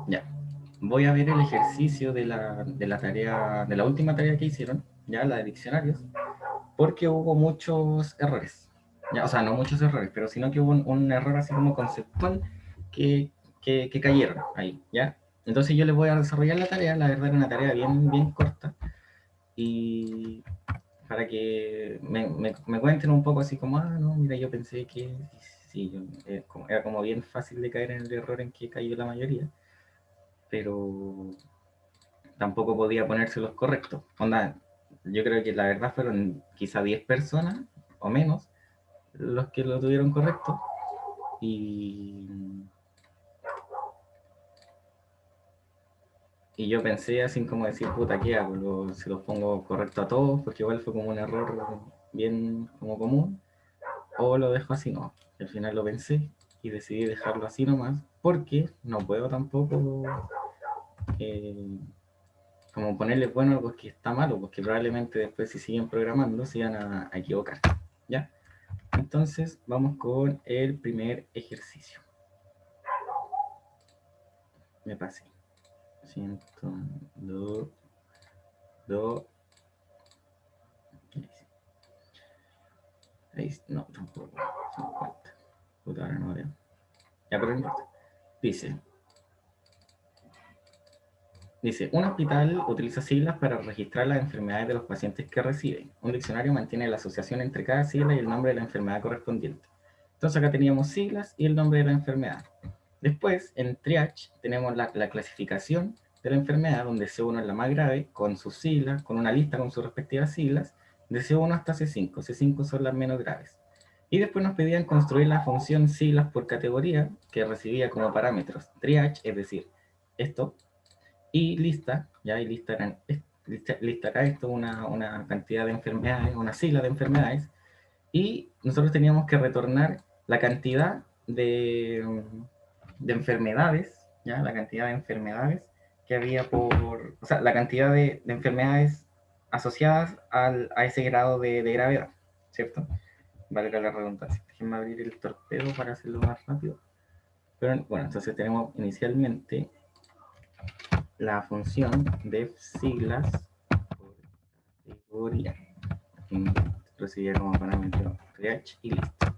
Ya. Voy a ver el ejercicio de la tarea, de la última tarea que hicieron, ya, la de diccionarios, porque hubo muchos errores. Ya, o sea, no muchos errores, pero sino que hubo un error así como conceptual que, que cayeron ahí, ¿ya? Entonces yo les voy a desarrollar la tarea, la verdad era una tarea bien, bien corta, y para que me cuenten un poco así como, ah, no, mira, yo pensé que sí, era como bien fácil de caer en el error en que cayó la mayoría, pero tampoco podía ponerse los correctos. Onda, yo creo que la verdad fueron quizá 10 personas o menos los que lo tuvieron correcto y, y yo pensé así como decir, puta, ¿qué hago? Si los pongo correcto a todos, porque igual fue como un error bien como común, o lo dejo así, no. Al final lo pensé y decidí dejarlo así nomás, porque no puedo tampoco eh, como ponerle bueno algo que está malo, porque probablemente después si siguen programando se van a equivocar, ¿ya? Entonces vamos con el primer ejercicio. Me pasé. 102, 2, ahí, no, tampoco, 50. Puta, ahora no veo. Ya, pero no importa. Dice, un hospital utiliza siglas para registrar las enfermedades de los pacientes que reciben. Un diccionario mantiene la asociación entre cada sigla y el nombre de la enfermedad correspondiente. Entonces acá teníamos siglas y el nombre de la enfermedad. Después, en triage, tenemos la clasificación de la enfermedad, donde C1 es la más grave, con sus siglas, con una lista con sus respectivas siglas, de C1 hasta C5. C5 son las menos graves. Y después nos pedían construir la función siglas por categoría, que recibía como parámetros triage, es decir, esto, y lista, ya, y lista eran, lista acá, esto, una cantidad de enfermedades, una sigla de enfermedades, y nosotros teníamos que retornar la cantidad de enfermedades, ¿ya? La cantidad de enfermedades que había o sea, la cantidad de enfermedades asociadas a ese grado de gravedad, ¿cierto? Valga la redundancia. Déjenme abrir el torpedo para hacerlo más rápido. Pero bueno, entonces tenemos inicialmente la función de siglas por categoría, que recibía como parámetro reach y listo.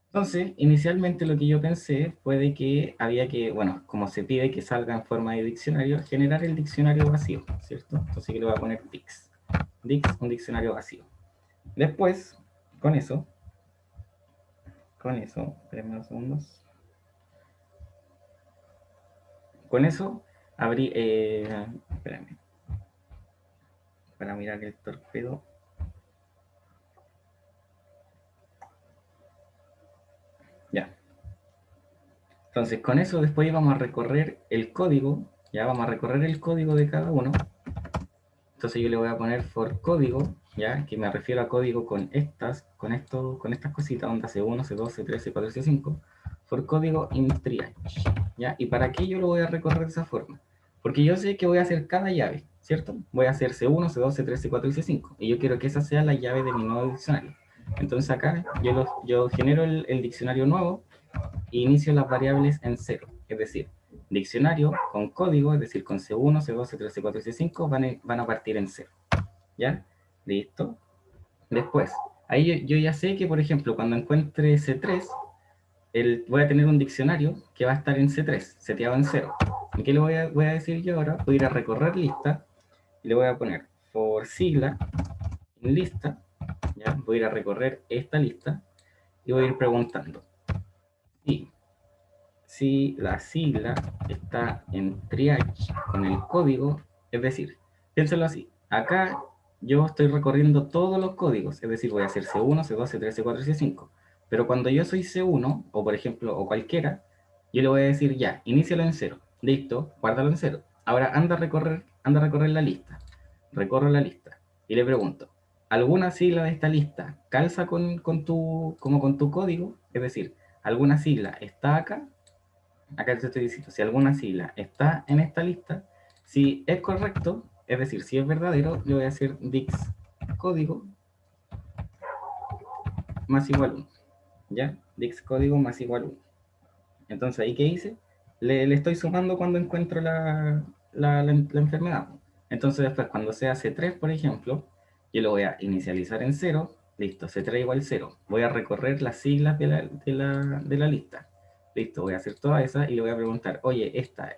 Entonces, inicialmente lo que yo pensé fue de que había que, bueno, como se pide que salga en forma de diccionario, generar el diccionario vacío, ¿cierto? Entonces yo le voy a poner Dix. Dix, un diccionario vacío. Después, con eso, espérenme unos segundos. Con eso, abrí, espérenme, para mirar el torpedo. Ya. Entonces, con eso después vamos a recorrer el código, ya vamos a recorrer el código de cada uno. Entonces yo le voy a poner for código, ya, que me refiero a código con estas, con estas cositas, onda C1, C2, C3, C4, C5, for código in triage, ya. ¿Y para qué yo lo voy a recorrer de esa forma? Porque yo sé que voy a hacer cada llave, ¿cierto? Voy a hacer C1, C2, C3, C4 y C5, y yo quiero que esa sea la llave de mi nuevo diccionario. Entonces acá yo genero el diccionario nuevo e inicio las variables en cero, es decir, diccionario con código, es decir, con C1, C2, C3, C4 y C5 van a partir en cero, ¿ya? Listo. Después, ahí yo ya sé que, por ejemplo, cuando encuentre C3, voy a tener un diccionario que va a estar en C3, seteado en cero. ¿Y qué le voy a decir yo ahora? Voy a ir a recorrer lista y le voy a poner for sigla en lista, ¿ya? Voy a ir a recorrer esta lista y voy a ir preguntando si la sigla está en triage con el código, es decir, piénselo así, acá yo estoy recorriendo todos los códigos, es decir, voy a hacer C1, C2, C3, C4 y C5, pero cuando yo soy C1, o por ejemplo, o cualquiera, yo le voy a decir ya, inícialo en cero, listo, guárdalo en cero, ahora anda a recorrer la lista, recorro la lista, y le pregunto, ¿alguna sigla de esta lista calza con tu código? Es decir, ¿alguna sigla está acá? Acá te estoy diciendo, si alguna sigla está en esta lista, si es correcto, es decir, si es verdadero, yo voy a hacer dix código más igual 1, ¿ya? Dix código más igual 1. Entonces, ¿ahí qué hice? le estoy sumando cuando encuentro la enfermedad. Entonces después, cuando sea C3, por ejemplo, yo lo voy a inicializar en 0, listo, C3 igual 0. Voy a recorrer las siglas de la lista. Listo, voy a hacer todas esas y le voy a preguntar, oye, ¿esta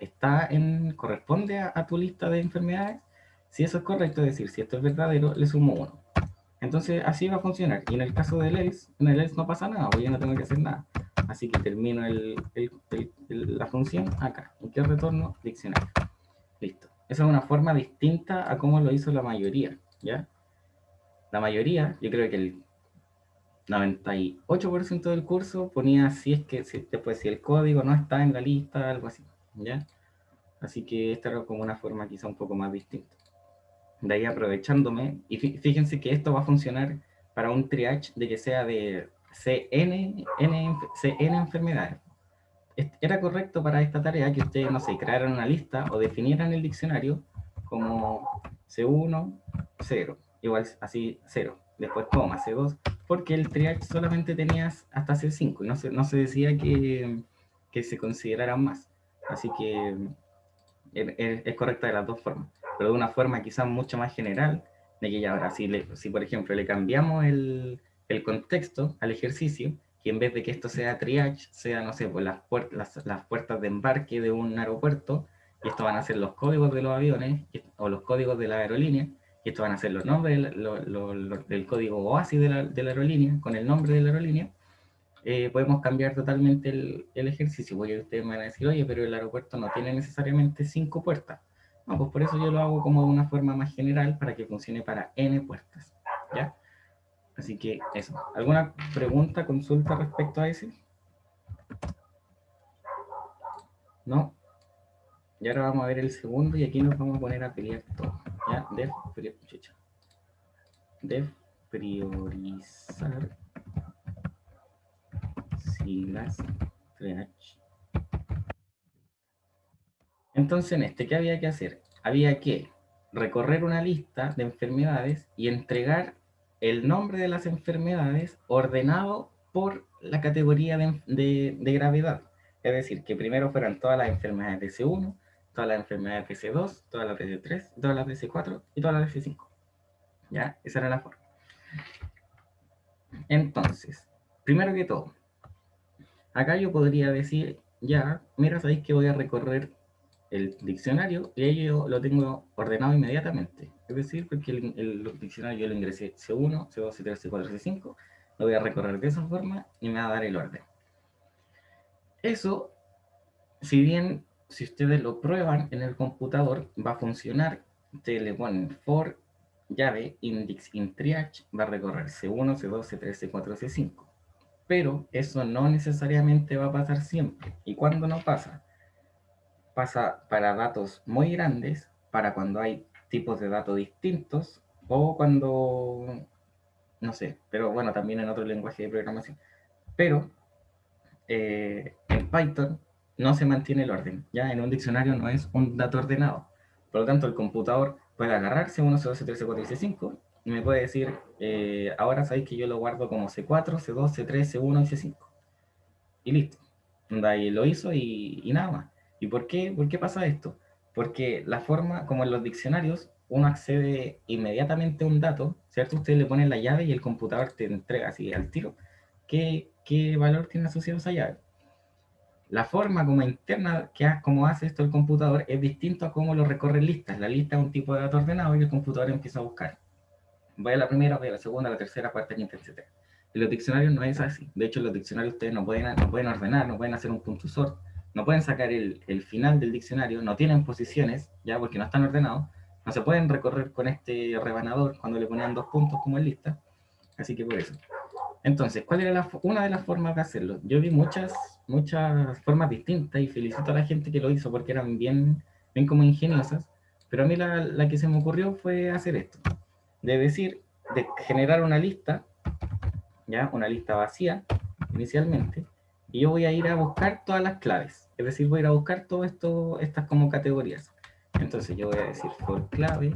corresponde a tu lista de enfermedades? Si eso es correcto, es decir, si esto es verdadero, le sumo 1. Entonces así va a funcionar. Y en el caso del else, en el else no pasa nada, porque yo no tengo que hacer nada. Así que termino la función acá. ¿Y qué retorno? Diccionario. Listo. Esa es una forma distinta a cómo lo hizo la mayoría, ¿ya? La mayoría, yo creo que el 98% del curso ponía después si el código no está en la lista, algo así, ¿ya? Así que esta era como una forma quizá un poco más distinta. De ahí aprovechándome, y fíjense que esto va a funcionar para un triage de que sea de CN enfermedades. Era correcto para esta tarea que ustedes, no sé, crearan una lista o definieran el diccionario como C1, 0, igual así 0, después coma, C2, porque el triage solamente tenías hasta C5 y no se decía que se consideraran más. Así que es correcta de las dos formas, pero de una forma quizás mucho más general, de que ya ahora, si por ejemplo le cambiamos el contexto al ejercicio, que en vez de que esto sea triage, sea, no sé, pues las puertas de embarque de un aeropuerto, y esto van a ser los códigos de los aviones, o los códigos de la aerolínea, y esto van a ser los nombres del código OASI de la aerolínea, con el nombre de la aerolínea. Podemos cambiar totalmente el ejercicio, porque ustedes me van a decir, oye, pero el aeropuerto no tiene necesariamente 5 puertas. No, pues por eso yo lo hago como de una forma más general para que funcione para N puertas, ¿ya? Así que eso. ¿Alguna pregunta, consulta respecto a ese? ¿No? Y ahora vamos a ver el segundo y aquí nos vamos a poner a pelear todo, ¿ya? Def priorizar siglas triage. Entonces, en este, ¿qué había que hacer? Había que recorrer una lista de enfermedades y entregar el nombre de las enfermedades ordenado por la categoría de gravedad. Es decir, que primero fueran todas las enfermedades de C1, todas las enfermedades de C2, todas las de C3, todas las de C4 y todas las de C5. ¿Ya? Esa era la forma. Entonces, primero que todo, acá yo podría decir, ya, mira, sabéis que voy a recorrer el diccionario y yo lo tengo ordenado inmediatamente. Es decir, porque el diccionario yo lo ingresé C1, C2, C3, C4, C5, lo voy a recorrer de esa forma y me va a dar el orden. Eso, si bien si ustedes lo prueban en el computador, va a funcionar. Ustedes le ponen for llave index in triage, va a recorrer C1, C2, C3, C4, C5. Pero eso no necesariamente va a pasar siempre. ¿Y cuándo no pasa? Pasa para datos muy grandes, para cuando hay tipos de datos distintos o cuando, no sé, pero bueno, también en otro lenguaje de programación. Pero en Python no se mantiene el orden, ya en un diccionario no es un dato ordenado. Por lo tanto, el computador puede agarrarse C1, C2, C3, C4 y C5 y me puede decir, ahora sabéis que yo lo guardo como C4, C2, C3, C1 y C5. Y listo. Y lo hizo y nada más. ¿Y por qué pasa esto? Porque la forma, como en los diccionarios, uno accede inmediatamente a un dato, ¿cierto? Usted le pone la llave y el computador te entrega así al tiro. ¿Qué valor tiene asociado a esa llave? La forma como interna, como hace esto el computador, es distinto a cómo lo recorren listas. La lista es un tipo de dato ordenado y el computador empieza a buscar. Voy a la primera, voy a la segunda, a la tercera, cuarta, quinta, etc. En los diccionarios no es así. De hecho, en los diccionarios ustedes no pueden ordenar, no pueden hacer un punto sort, no pueden sacar el final del diccionario, no tienen posiciones, ya porque no están ordenados, no se pueden recorrer con este rebanador cuando le ponían 2 puntos como en lista. Así que por eso. Entonces, ¿cuál era una de las formas de hacerlo? Yo vi muchas formas distintas y felicito a la gente que lo hizo porque eran bien como ingeniosas, pero a mí la que se me ocurrió fue hacer esto, de generar una lista, ya, una lista vacía inicialmente, y yo voy a ir a buscar todas las claves, es decir, voy a ir a buscar todas estas como categorías. Entonces yo voy a decir for clave,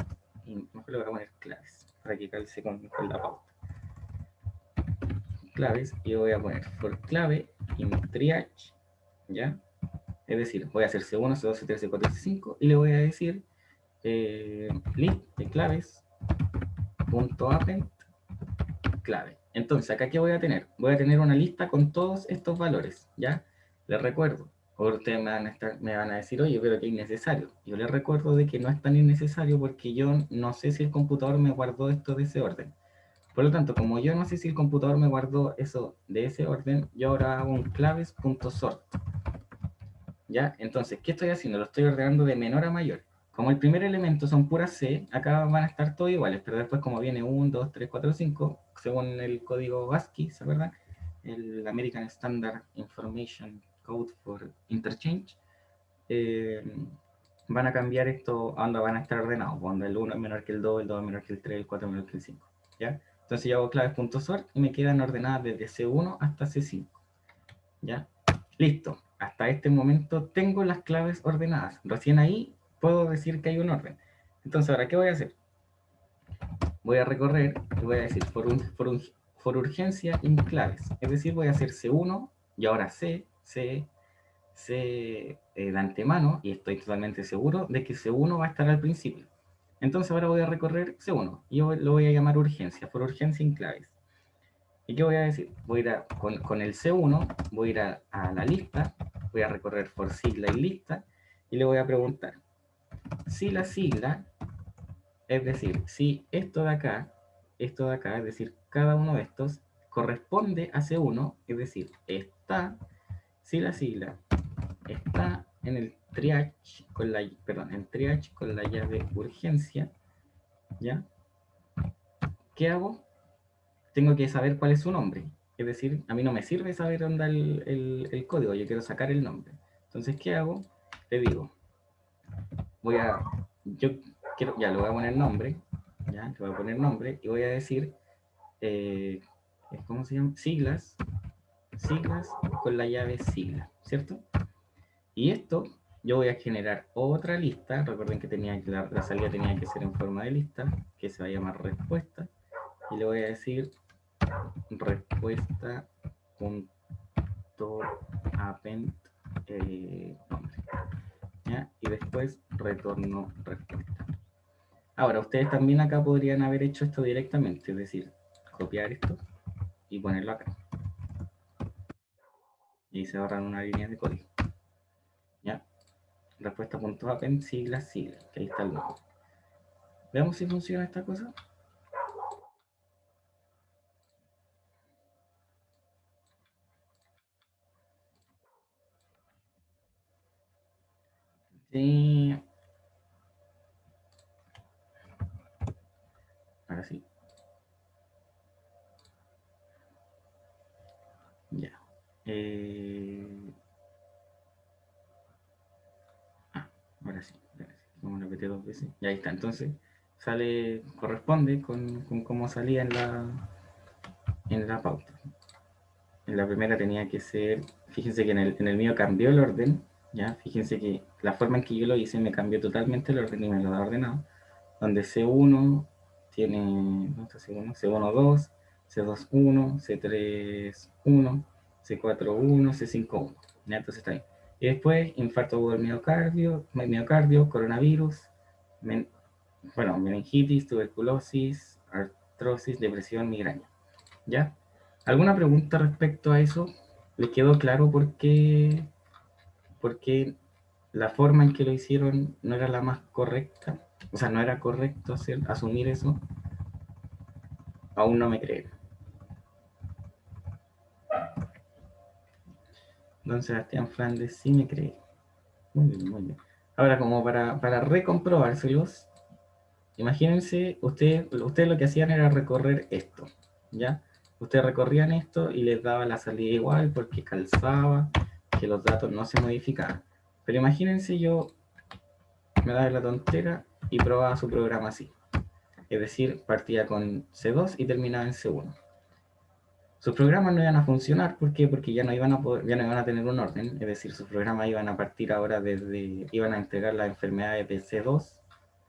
y mejor le voy a poner claves, para que calce con la pauta. Claves, y yo voy a poner for clave, in triage, ¿ya? es decir, voy a hacer C1, C2, C3, C4, C5, y le voy a decir list de claves punto append clave. Entonces, ¿acá qué voy a tener? Voy a tener una lista con todos estos valores, ¿ya? Les recuerdo, ahora ustedes me van a decir, oye, pero que es innecesario. Yo les recuerdo de que no es tan innecesario porque yo no sé si el computador me guardó esto de ese orden. Por lo tanto, como yo no sé si el computador me guardó eso de ese orden, yo ahora hago un claves.sort. ¿Ya? Entonces, ¿qué estoy haciendo? Lo estoy ordenando de menor a mayor. Como el primer elemento son puras C, acá van a estar todos iguales, pero después como viene 1, 2, 3, 4, 5, según el código ASCII, ¿se acuerdan? El American Standard Information Code for Interchange, eh, van a cambiar esto, a donde van a estar ordenados, donde el 1 es menor que el 2, el 2 es menor que el 3, el 4 es menor que el 5, ¿ya? Entonces yo hago claves.sort y me quedan ordenadas desde C1 hasta C5, ¿ya? Listo, hasta este momento tengo las claves ordenadas. Recién ahí puedo decir que hay un orden. Entonces, ¿ahora qué voy a hacer? Voy a recorrer y voy a decir por urgencia en claves. Es decir, voy a hacer C1 y ahora C de antemano, y estoy totalmente seguro de que C1 va a estar al principio. Entonces ahora voy a recorrer C1 y yo lo voy a llamar urgencia, por urgencia en claves. ¿Y qué voy a decir? Voy a ir con el C1, voy a ir a la lista, voy a recorrer por sigla y lista, y le voy a preguntar si la sigla, es decir, si esto de acá, es decir, cada uno de estos, corresponde a C1, es decir, si la sigla está en el triage con la llave urgencia, ¿ya? ¿Qué hago? Tengo que saber cuál es su nombre. Es decir, a mí no me sirve saber dónde el código, yo quiero sacar el nombre. Entonces, ¿qué hago? Le digo, yo quiero, ya le voy a poner nombre, ya, le voy a poner nombre y voy a decir, eh, ¿cómo se llama? Siglas con la llave sigla, ¿cierto? Y esto, yo voy a generar otra lista, recuerden que la salida tenía que ser en forma de lista, que se va a llamar respuesta, y le voy a decir respuesta.append nombre, ¿ya? Y después retorno respuesta. Ahora, ustedes también acá podrían haber hecho esto directamente, es decir, copiar esto y ponerlo acá. Y se ahorran una línea de código, ¿ya? Respuesta.append sigla, que ahí está el nombre. Veamos si funciona esta cosa. Sí, ahora sí. Ya. Ahora sí. Como lo repetí dos veces. Ya ahí está. Entonces, corresponde con cómo salía en la pauta. En la primera tenía que ser, fíjense que en el mío cambió el orden, ya, fíjense que la forma en que yo lo hice me cambió totalmente el orden y me lo da ordenado, donde C1 tiene, ¿dónde está C1? C1 2, C2 1, C3 1, C4 1, C5 1, ya, entonces está ahí. Y después, infarto por miocardio, coronavirus, meningitis, tuberculosis, artrosis, depresión, migraña, ¿ya? ¿Alguna pregunta respecto a eso? ¿Les quedó claro por qué la forma en que lo hicieron no era la más correcta? O sea, no era correcto asumir eso. Aún no me creen. Don Sebastián Flandes sí me cree. Muy bien, muy bien. Ahora, como para recomprobárselos, imagínense, ustedes lo que hacían era recorrer esto, ¿ya? Ustedes recorrían esto y les daba la salida igual porque calzaba, que los datos no se modificaban. Pero imagínense yo me daba la tontera y probaba su programa así. Es decir, partía con C2 y terminaba en C1. Sus programas no iban a funcionar, ¿por qué? Porque ya no iban a tener un orden, es decir, sus programas iban a partir ahora iban a entregar las enfermedades de C2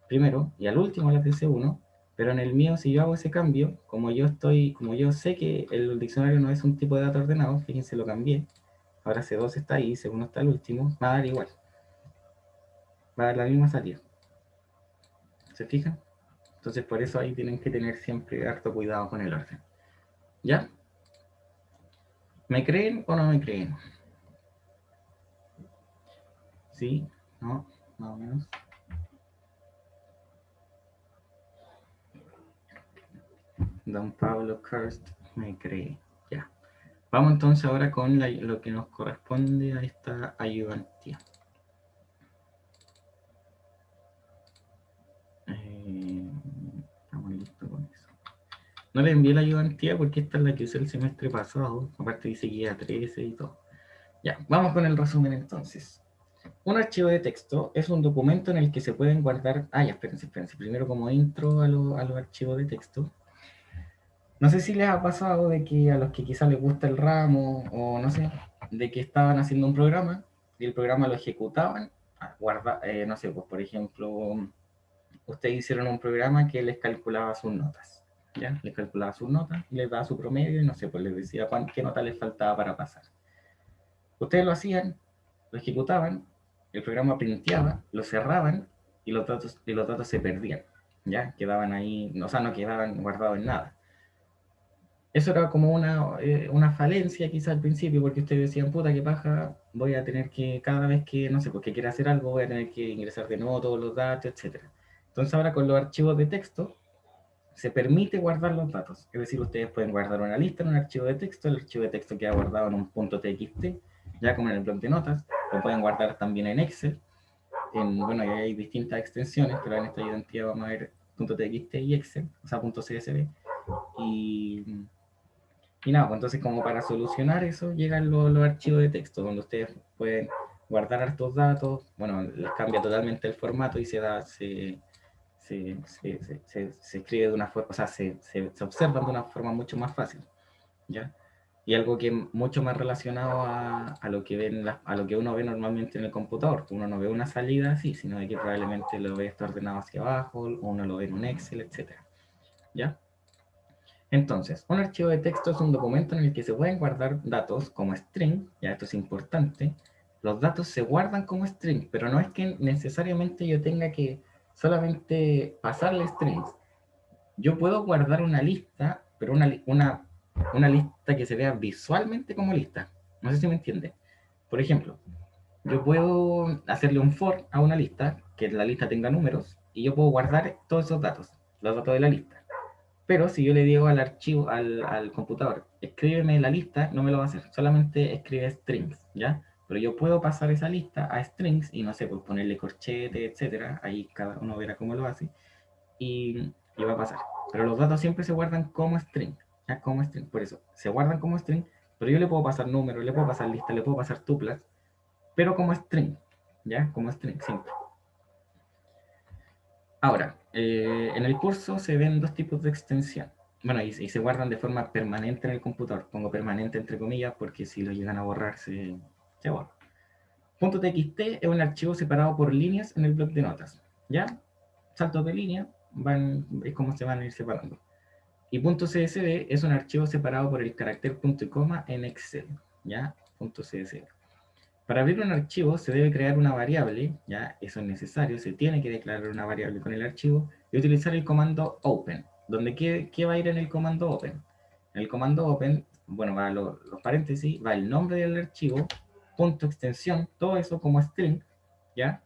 primero y al último las de C1, pero en el mío si yo hago ese cambio, como yo sé que el diccionario no es un tipo de dato ordenado, fíjense lo cambié, Ahora C2 está ahí, C1 está el último, va a dar igual. Va a dar la misma salida. ¿Se fijan? Entonces por eso ahí tienen que tener siempre harto cuidado con el orden. ¿Ya? ¿Me creen o no me creen? ¿Sí? ¿No? Más o menos. Don Pablo Kirst me cree. Ya. Vamos entonces ahora con lo que nos corresponde a esta ayudantía. Estamos listos con eso. No le envié la ayudantía porque esta es la que usé el semestre pasado. Aparte dice guía 13 y todo. Ya, vamos con el resumen entonces. Un archivo de texto es un documento en el que se pueden guardar... Ah, ya, espérense. Primero como intro a los archivos de texto. No sé si les ha pasado de que a los que quizás les gusta el ramo o no sé, de que estaban haciendo un programa y el programa lo ejecutaban, no sé, pues por ejemplo, ustedes hicieron un programa que les calculaba sus notas, ¿ya? Les calculaba sus notas, les daba su promedio y no sé, pues les decía qué nota les faltaba para pasar. Ustedes lo hacían, lo ejecutaban, el programa printeaba, lo cerraban y los datos se perdían, ¿ya? Quedaban ahí, o sea, no quedaban guardados en nada. Eso era como una falencia quizá al principio, porque ustedes decían, puta, qué paja, voy a tener que, cada vez que, no sé, porque quiera hacer algo, voy a tener que ingresar de nuevo todos los datos, etcétera. Entonces ahora con los archivos de texto se permite guardar los datos. Es decir, ustedes pueden guardar una lista en un archivo de texto, el archivo de texto queda guardado en un punto .txt, ya como en el blog de notas, lo pueden guardar también en Excel, bueno, hay distintas extensiones, pero en esta identidad vamos a ver .txt y Excel, o sea, .csv, y nada, pues entonces como para solucionar eso llegan los archivos de texto, donde ustedes pueden guardar estos datos, bueno, les cambia totalmente el formato y se escribe de una forma, o sea, se observan de una forma mucho más fácil, ¿ya? Y algo que es mucho más relacionado a lo que a lo que uno ve normalmente en el computador, que uno no ve una salida así, sino de que probablemente lo ve esto ordenado hacia abajo, o uno lo ve en un Excel, etcétera, ¿ya? Entonces, un archivo de texto es un documento en el que se pueden guardar datos como string, ya esto es importante. Los datos se guardan como string, pero no es que necesariamente yo tenga que solamente pasarle strings. Yo puedo guardar una lista, pero una lista que se vea visualmente como lista. No sé si me entiende. Por ejemplo, yo puedo hacerle un for a una lista, que la lista tenga números, y yo puedo guardar todos esos datos, los datos de la lista. Pero si yo le digo al archivo, al computador, escríbeme la lista, no me lo va a hacer. Solamente escribe strings, ¿ya? Pero yo puedo pasar esa lista a strings y no sé, pues ponerle corchete, etcétera. Ahí cada uno verá cómo lo hace. Y va a pasar. Pero los datos siempre se guardan como string, ¿ya? Como string. Por eso, se guardan como string, pero yo le puedo pasar números, le puedo pasar lista, le puedo pasar tuplas, pero como string, ¿ya? Como string, siempre. Ahora, en el curso se ven dos tipos de extensión. Bueno, y se guardan de forma permanente en el computador. Pongo permanente entre comillas porque si lo llegan a borrar se borra. .txt es un archivo separado por líneas en el bloc de notas. ¿Ya? Saltos de línea es como se van a ir separando. Y .csv es un archivo separado por el carácter punto y coma en Excel. ¿Ya? .csv. Para abrir un archivo se debe crear una variable, ya eso es necesario, se tiene que declarar una variable con el archivo y utilizar el comando open. ¿Donde qué va a ir en el comando open? En el comando open, bueno, va los paréntesis, va el nombre del archivo, punto extensión, todo eso como string, ¿ya?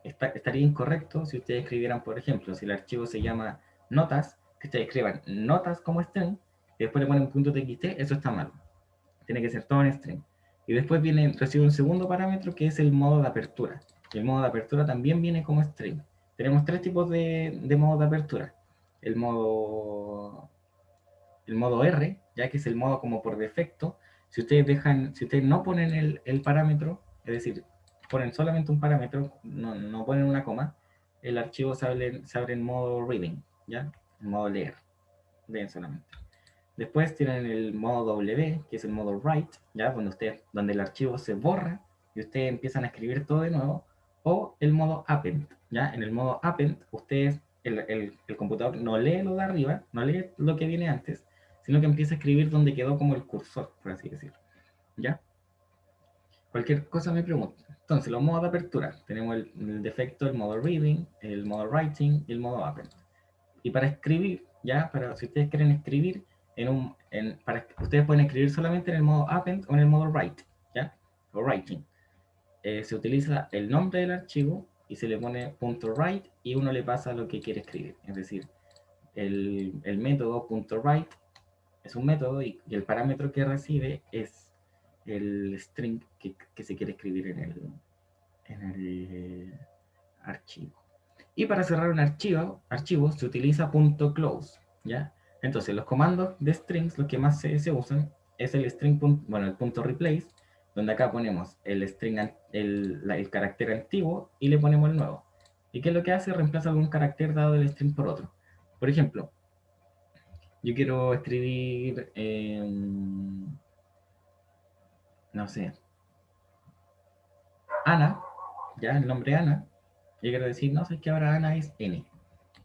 Estaría incorrecto si ustedes escribieran, por ejemplo, si el archivo se llama notas, que ustedes escriban notas como string y después le ponen punto .txt, eso está mal. Tiene que ser todo en string. Y después recibe un segundo parámetro que es el modo de apertura. Y el modo de apertura también viene como string. Tenemos tres tipos de modo de apertura. El modo, el modo R, ya que es el modo como por defecto. Si ustedes no ponen el parámetro, es decir, ponen solamente un parámetro, no ponen una coma, el archivo se abre en modo reading, ¿ya? En modo leer. Leen solamente. Después tienen el modo W, que es el modo write, ¿ya? Donde el archivo se borra y ustedes empiezan a escribir todo de nuevo. O el modo append, ¿ya? En el modo append, el computador no lee lo de arriba, no lee lo que viene antes, sino que empieza a escribir donde quedó como el cursor, por así decirlo, ¿ya? Cualquier cosa me pregunta. Entonces, los modos de apertura. Tenemos el defecto, el modo reading, el modo writing y el modo append. Y para escribir, ya, para si ustedes quieren escribir, ustedes pueden escribir solamente en el modo append o en el modo write, ya, o writing. Se utiliza el nombre del archivo y se le pone .write y uno le pasa lo que quiere escribir. Es decir, el método .write es un método y el parámetro que recibe es el string que se quiere escribir en el archivo. Y para cerrar un archivo se utiliza .close, ¿ya? Entonces, los comandos de strings, los que más se usan, es el string, bueno, el .replace, donde acá ponemos el string, el carácter antiguo y le ponemos el nuevo. ¿Y qué es lo que hace? Reemplaza algún carácter dado del string por otro. Por ejemplo, yo quiero escribir, no sé, Ana, ya, el nombre Ana. Yo quiero decir, no sé que ahora Ana es N.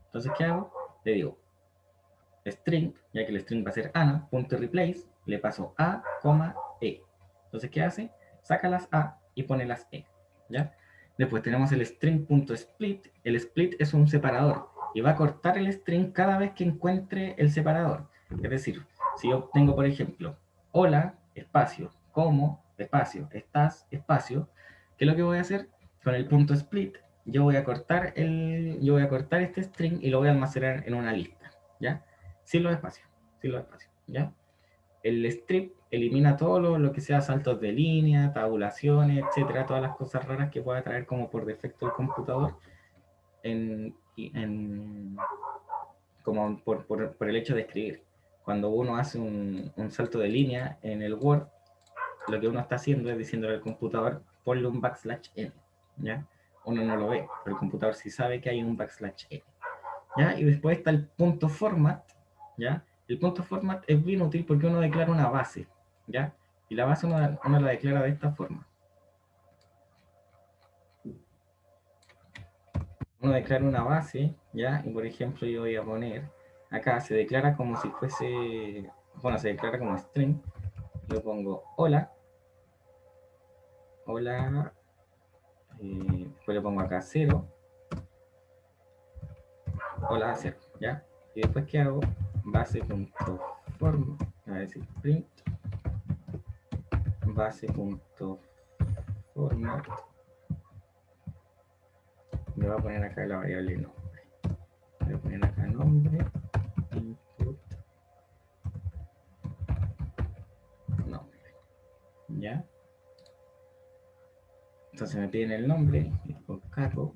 Entonces, ¿qué hago? Le digo string, ya que el string va a ser Ana.replace, le paso A, E. Entonces, ¿qué hace? Saca las A y pone las E, ¿ya? Después tenemos el string.split. El split es un separador y va a cortar el string cada vez que encuentre el separador. Es decir, si yo tengo, por ejemplo, hola, espacio, como, espacio, estás, espacio, ¿qué es lo que voy a hacer? Con el punto split, yo voy a cortar este string y lo voy a almacenar en una lista, ¿ya? Sin los espacios, sin los espacios, ¿ya? El strip elimina todo lo que sea saltos de línea, tabulaciones, etcétera, todas las cosas raras que pueda traer como por defecto el computador como por el hecho de escribir. Cuando uno hace un salto de línea en el Word, lo que uno está haciendo es diciéndole al computador, ponle un \n, ¿ya? Uno no lo ve, pero el computador sí sabe que hay un \n, ¿ya? Y después está el punto format, ¿ya? El punto format es bien útil porque uno declara una base, ¿ya? Y la base uno la declara de esta forma. Uno declara una base, ¿ya? Y por ejemplo yo voy a poner, acá se declara como si fuese, bueno, se declara como string. Yo pongo hola, hola, después le pongo acá 0, hola 0, ¿ya? Y después ¿qué hago? Base.form, a decir print, base.format, me voy a poner acá la variable nombre. Voy a poner acá nombre, input, nombre, ¿ya? Entonces me piden el nombre, y con Caco,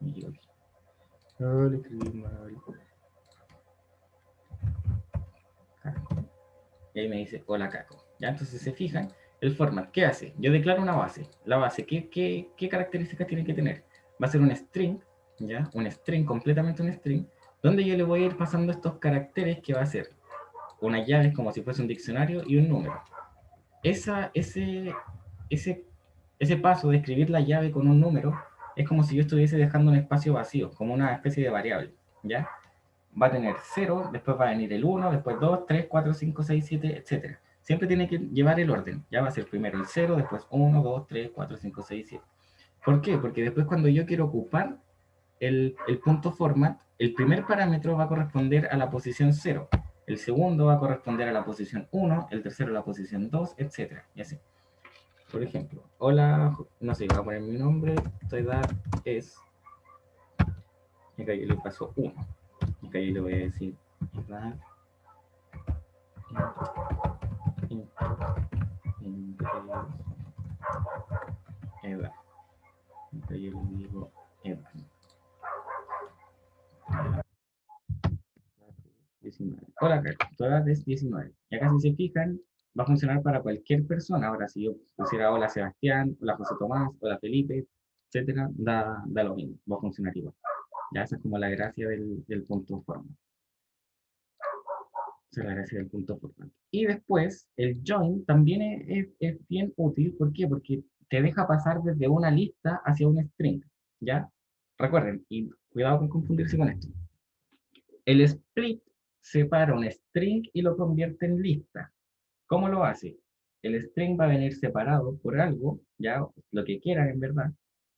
y yo le escribí mal, Caco. Y ahí me dice, hola Caco. ¿Ya? Entonces se fijan, el format, ¿qué hace? Yo declaro una base. La base, ¿qué características tiene que tener? Va a ser un string, ¿ya? Un string, completamente un string, donde yo le voy a ir pasando estos caracteres que va a ser una llave como si fuese un diccionario y un número. Ese, ese paso de escribir la llave con un número es como si yo estuviese dejando un espacio vacío, como una especie de variable, ¿ya? Va a tener 0, después va a venir el 1, después 2, 3, 4, 5, 6, 7, etc. Siempre tiene que llevar el orden. Ya va a ser primero el 0, después 1, 2, 3, 4, 5, 6, 7. ¿Por qué? Porque después cuando yo quiero ocupar el punto format, el primer parámetro va a corresponder a la posición 0, el segundo va a corresponder a la posición 1, el tercero a la posición 2, etc. Y así. Por ejemplo, hola, no sé, voy a poner mi nombre, tu edad es, y acá yo le paso 1. Y acá yo le voy a decir edad, edad. Acá yo le digo edad. 19. Hola, Carlos, tu edad es 19. Y acá si se fijan, va a funcionar para cualquier persona. Ahora, si yo pusiera hola Sebastián, hola José Tomás, hola Felipe, etcétera, da lo mismo, va a funcionar igual. Ya esa es como la gracia del punto forma. Esa es la gracia del punto forma. Y después, el join también es bien útil. ¿Por qué? Porque te deja pasar desde una lista hacia un string. ¿Ya? Recuerden, y cuidado con confundirse con esto. El split separa un string y lo convierte en lista. ¿Cómo lo hace? el string va a venir separado por algo, ya, lo que quieran en verdad.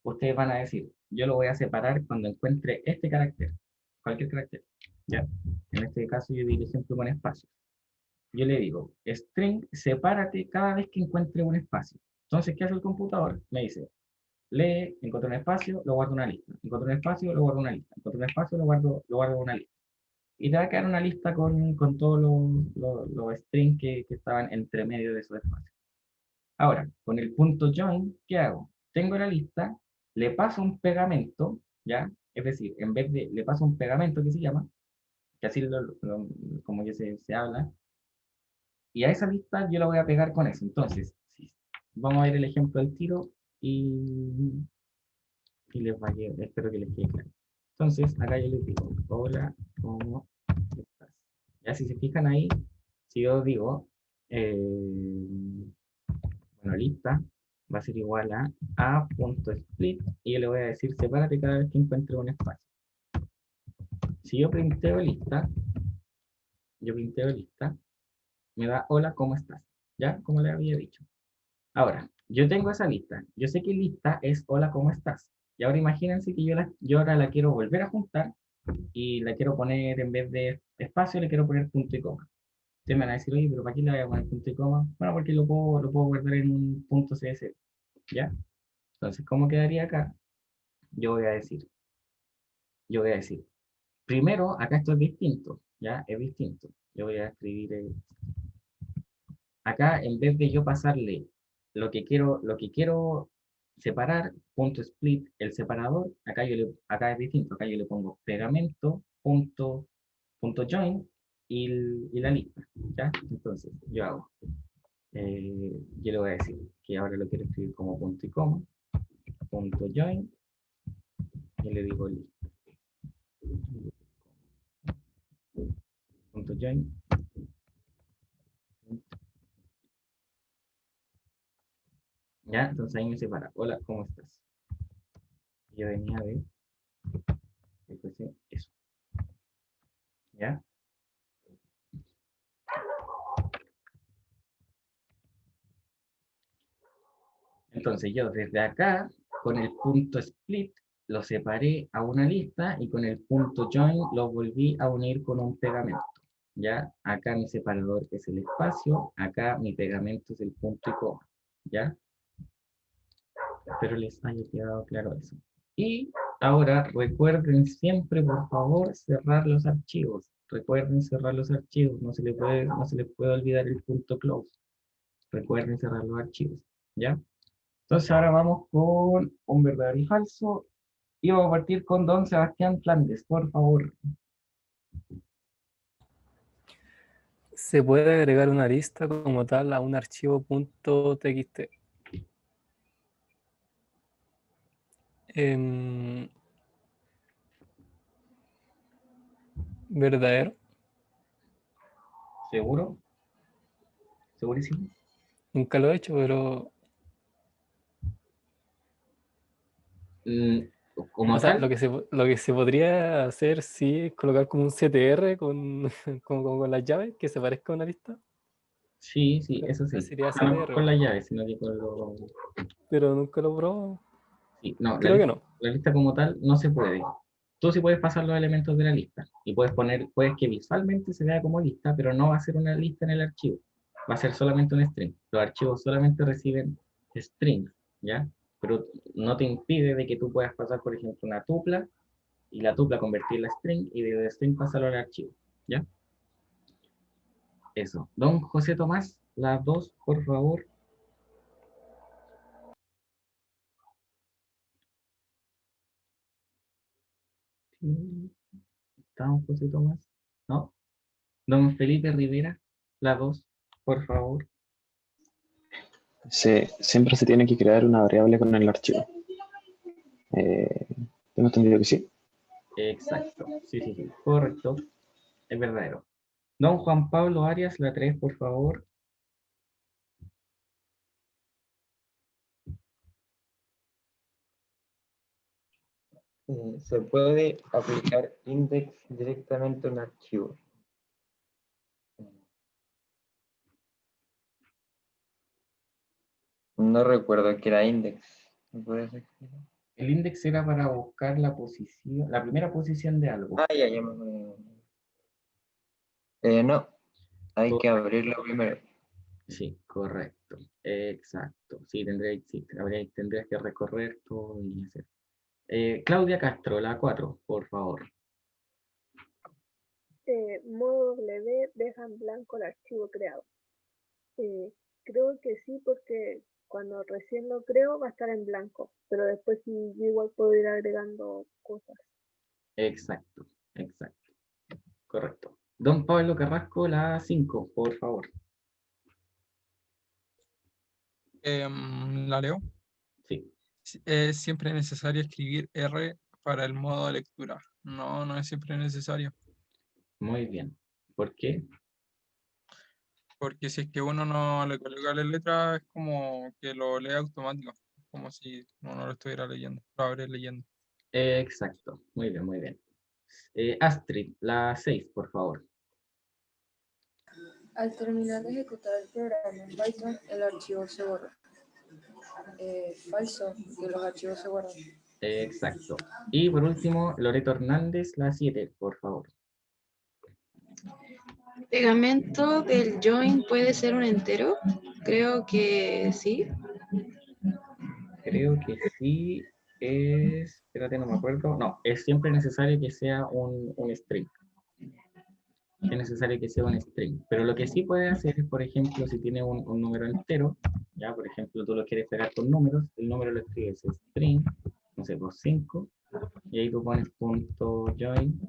Ustedes van a decir, yo lo voy a separar cuando encuentre este carácter, cualquier carácter, ya. En este caso yo di el ejemplo con espacio. Yo le digo, string, sepárate cada vez que encuentre un espacio. Entonces, ¿qué hace el computador? Me dice, lee, encuentro un espacio, lo guardo en una lista. Encuentro un espacio, lo guardo en una lista. Encuentro un espacio, lo guardo en una lista. Y te va a quedar una lista con todos los strings que estaban entre medio de esos espacios. Ahora, con el punto join, ¿qué hago? Tengo la lista, le paso un pegamento, ¿ya? Es decir, en vez de, le paso un pegamento que se llama, que así como que se habla, y a esa lista yo la voy a pegar con eso. Entonces, sí, vamos a ver el ejemplo del tiro y les va a quedar, espero que les quede claro. Entonces, acá yo les digo, hola, ¿cómo estás? Ya si se fijan ahí, si yo digo, bueno, lista, va a ser igual a a.split y yo le voy a decir, sepárate cada vez que encuentre un espacio. Si yo printeo lista, me da hola, ¿cómo estás? ¿Ya? Como le había dicho. Ahora, yo tengo esa lista. Yo sé que lista es hola, ¿cómo estás? Y ahora imagínense que yo ahora la quiero volver a juntar y la quiero poner en vez de espacio, le quiero poner punto y coma. Ustedes me van a decir, oye, pero ¿para qué le voy a poner punto y coma? Bueno, porque lo puedo guardar en un punto CSV, ¿ya? Entonces, ¿cómo quedaría acá? Yo voy a decir, yo voy a decir, primero, acá esto es distinto, ¿ya? Es distinto. Yo voy a escribir, acá en vez de yo pasarle lo que quiero separar, punto split, el separador, acá es distinto, acá yo le pongo pegamento, punto join y la lista, ¿ya? Entonces, yo le voy a decir que ahora lo quiero escribir como punto y coma, punto join, y le digo lista, punto join, ¿ya? Entonces ahí me separa, hola, ¿cómo estás? Yo venía de, eso, ¿ya? Entonces yo desde acá, con el punto split, lo separé a una lista y con el punto join lo volví a unir con un pegamento. ¿Ya? Acá mi separador es el espacio, acá mi pegamento es el punto y coma. ¿Ya? Espero les haya quedado claro eso. Y ahora recuerden siempre, por favor, cerrar los archivos. Recuerden cerrar los archivos, no se les puede olvidar el punto close. Recuerden cerrar los archivos. ¿Ya? Entonces ahora vamos con un verdadero y falso. Y vamos a partir con don Sebastián Flandes, por favor. Se puede agregar una lista como tal a un archivo .txt. ¿Verdadero? ¿Seguro? ¿Segurísimo? Nunca lo he hecho, pero... Mm, O como sea, tal, lo que se podría hacer sí es colocar como un CTR con, como con las llaves que se parezca a una lista. sí, sí, eso No sí. sería No, no CTR, con las llaves, sino que con lo... pero nunca lo probó. Sí, no, Creo que no. la lista como tal no se puede. Tú sí puedes pasar los elementos de la lista y puedes que visualmente se vea como lista, pero no va a ser una lista en el archivo. Va a ser solamente un string. Los archivos solamente reciben strings, ¿ya? Pero no te impide de que tú puedas pasar, por ejemplo, una tupla y la tupla convertirla a string y de string pasarlo al archivo, ¿ya? Eso. Don José Tomás, las dos, por favor. ¿Está don José Tomás? ¿No? Don Felipe Rivera, las dos, por favor. Siempre se tiene que crear una variable con el archivo. Eh, Tengo entendido que sí. Exacto. Sí, sí, sí. Correcto. Es verdadero. Don Juan Pablo Arias, la 3, por favor. Se puede aplicar index directamente a un archivo. No recuerdo que era index. ¿Me puedes explicar? El index era para buscar la posición, la primera posición de algo. Ah, ya me acuerdo. No, hay que abrirlo primero. Sí, correcto. Exacto. Sí, tendrías que recorrer todo y hacer. Claudia Castro, la 4, por favor. Modo W deja en blanco el archivo creado. Creo que sí, porque cuando recién lo creo va a estar en blanco, pero después sí, yo igual puedo ir agregando cosas. Exacto, exacto. Correcto. Don Pablo Carrasco, la 5, por favor. La leo. Sí, Es siempre necesario escribir R para el modo de lectura. No, no es siempre necesario. muy bien. ¿Por qué? Porque si es que uno no le coloca la letra, es como que lo lee automático. Como si uno lo estuviera leyendo, lo abre leyendo. Exacto. Muy bien, muy bien. Astrid, la 6, por favor. Al terminar de ejecutar el programa en Python, el archivo se borra. Falso, que los archivos se guardan. Exacto. Y por último, Loreto Hernández, la 7, por favor. Pegamento del join puede ser un entero. Creo que sí. Creo que sí es, espérate, no me acuerdo. No, es siempre necesario que sea un string. Es necesario que sea un string. Pero lo que sí puede hacer es, por ejemplo, si tiene un número entero, ya, por ejemplo, tú lo quieres pegar con números, el número lo escribes string, no sé, por 5, y ahí tú pones punto join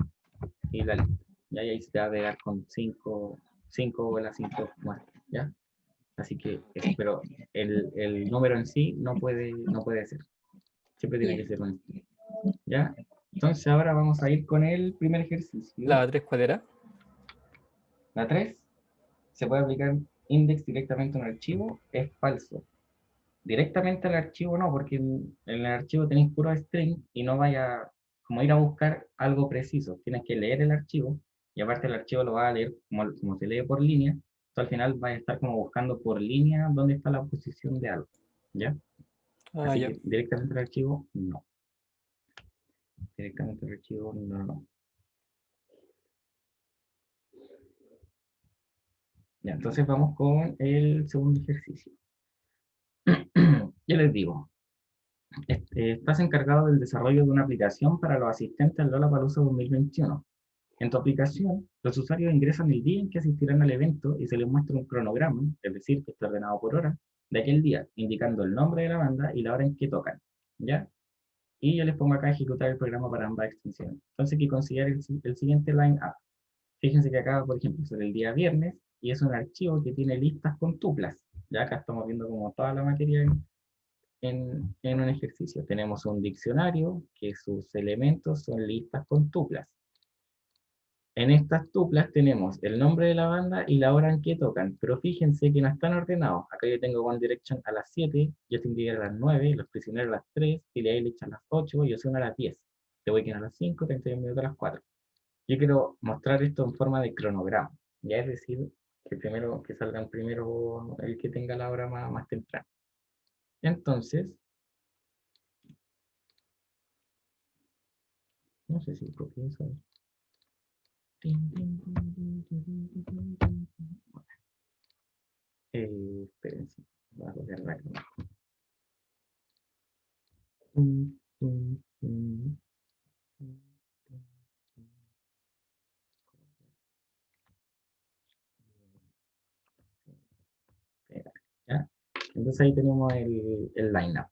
y la lista. Ya, y ahí se te va a pegar con 5 o las 5 más, ¿ya? Así que eso, pero el número en sí no puede ser. Siempre tiene que ser un string. ¿Ya? Entonces ahora vamos a ir con el primer ejercicio. La 3, ¿cuál era? La 3, ¿se puede aplicar index directamente a un archivo? Es falso. Directamente al archivo no, porque en el archivo tenéis puro string y no vaya como ir a buscar algo preciso. Tienes que leer el archivo y aparte el archivo lo va a leer como se lee por línea. Entonces al final vas a estar como buscando por línea dónde está la posición de algo. ¿Ya? Ah, Así ya. que directamente al archivo, no. Directamente al archivo, no, no. Ya, entonces vamos con el segundo ejercicio. Yo les digo, estás encargado del desarrollo de una aplicación para los asistentes al Lollapalooza 2021. En tu aplicación, los usuarios ingresan el día en que asistirán al evento y se les muestra un cronograma, es decir, que está ordenado por hora, de aquel día, indicando el nombre de la banda y la hora en que tocan. ¿Ya? Y yo les pongo acá a ejecutar el programa para ambas extensiones. Entonces hay que considerar el siguiente line up. Fíjense que acá, por ejemplo, es el día viernes y es un archivo que tiene listas con tuplas. Ya acá estamos viendo como toda la materia en un ejercicio. Tenemos un diccionario que sus elementos son listas con tuplas. En estas tuplas tenemos el nombre de la banda y la hora en que tocan, pero fíjense que no están ordenados. Acá yo tengo One Direction a las 7, Justin Bieber a las 9, Los Prisioneros a las 3, Billie Eilish a las 8 y Ozuna a las 10. The Weeknd a las 5, 31 minutos a las 4. Yo quiero mostrar esto en forma de cronograma, ya es decir, que salgan primero el que tenga la hora más temprana. Entonces, no sé si copié eso. Espérense, voy a copiar la cronograma. ¿Ya? Entonces ahí tenemos el lineup.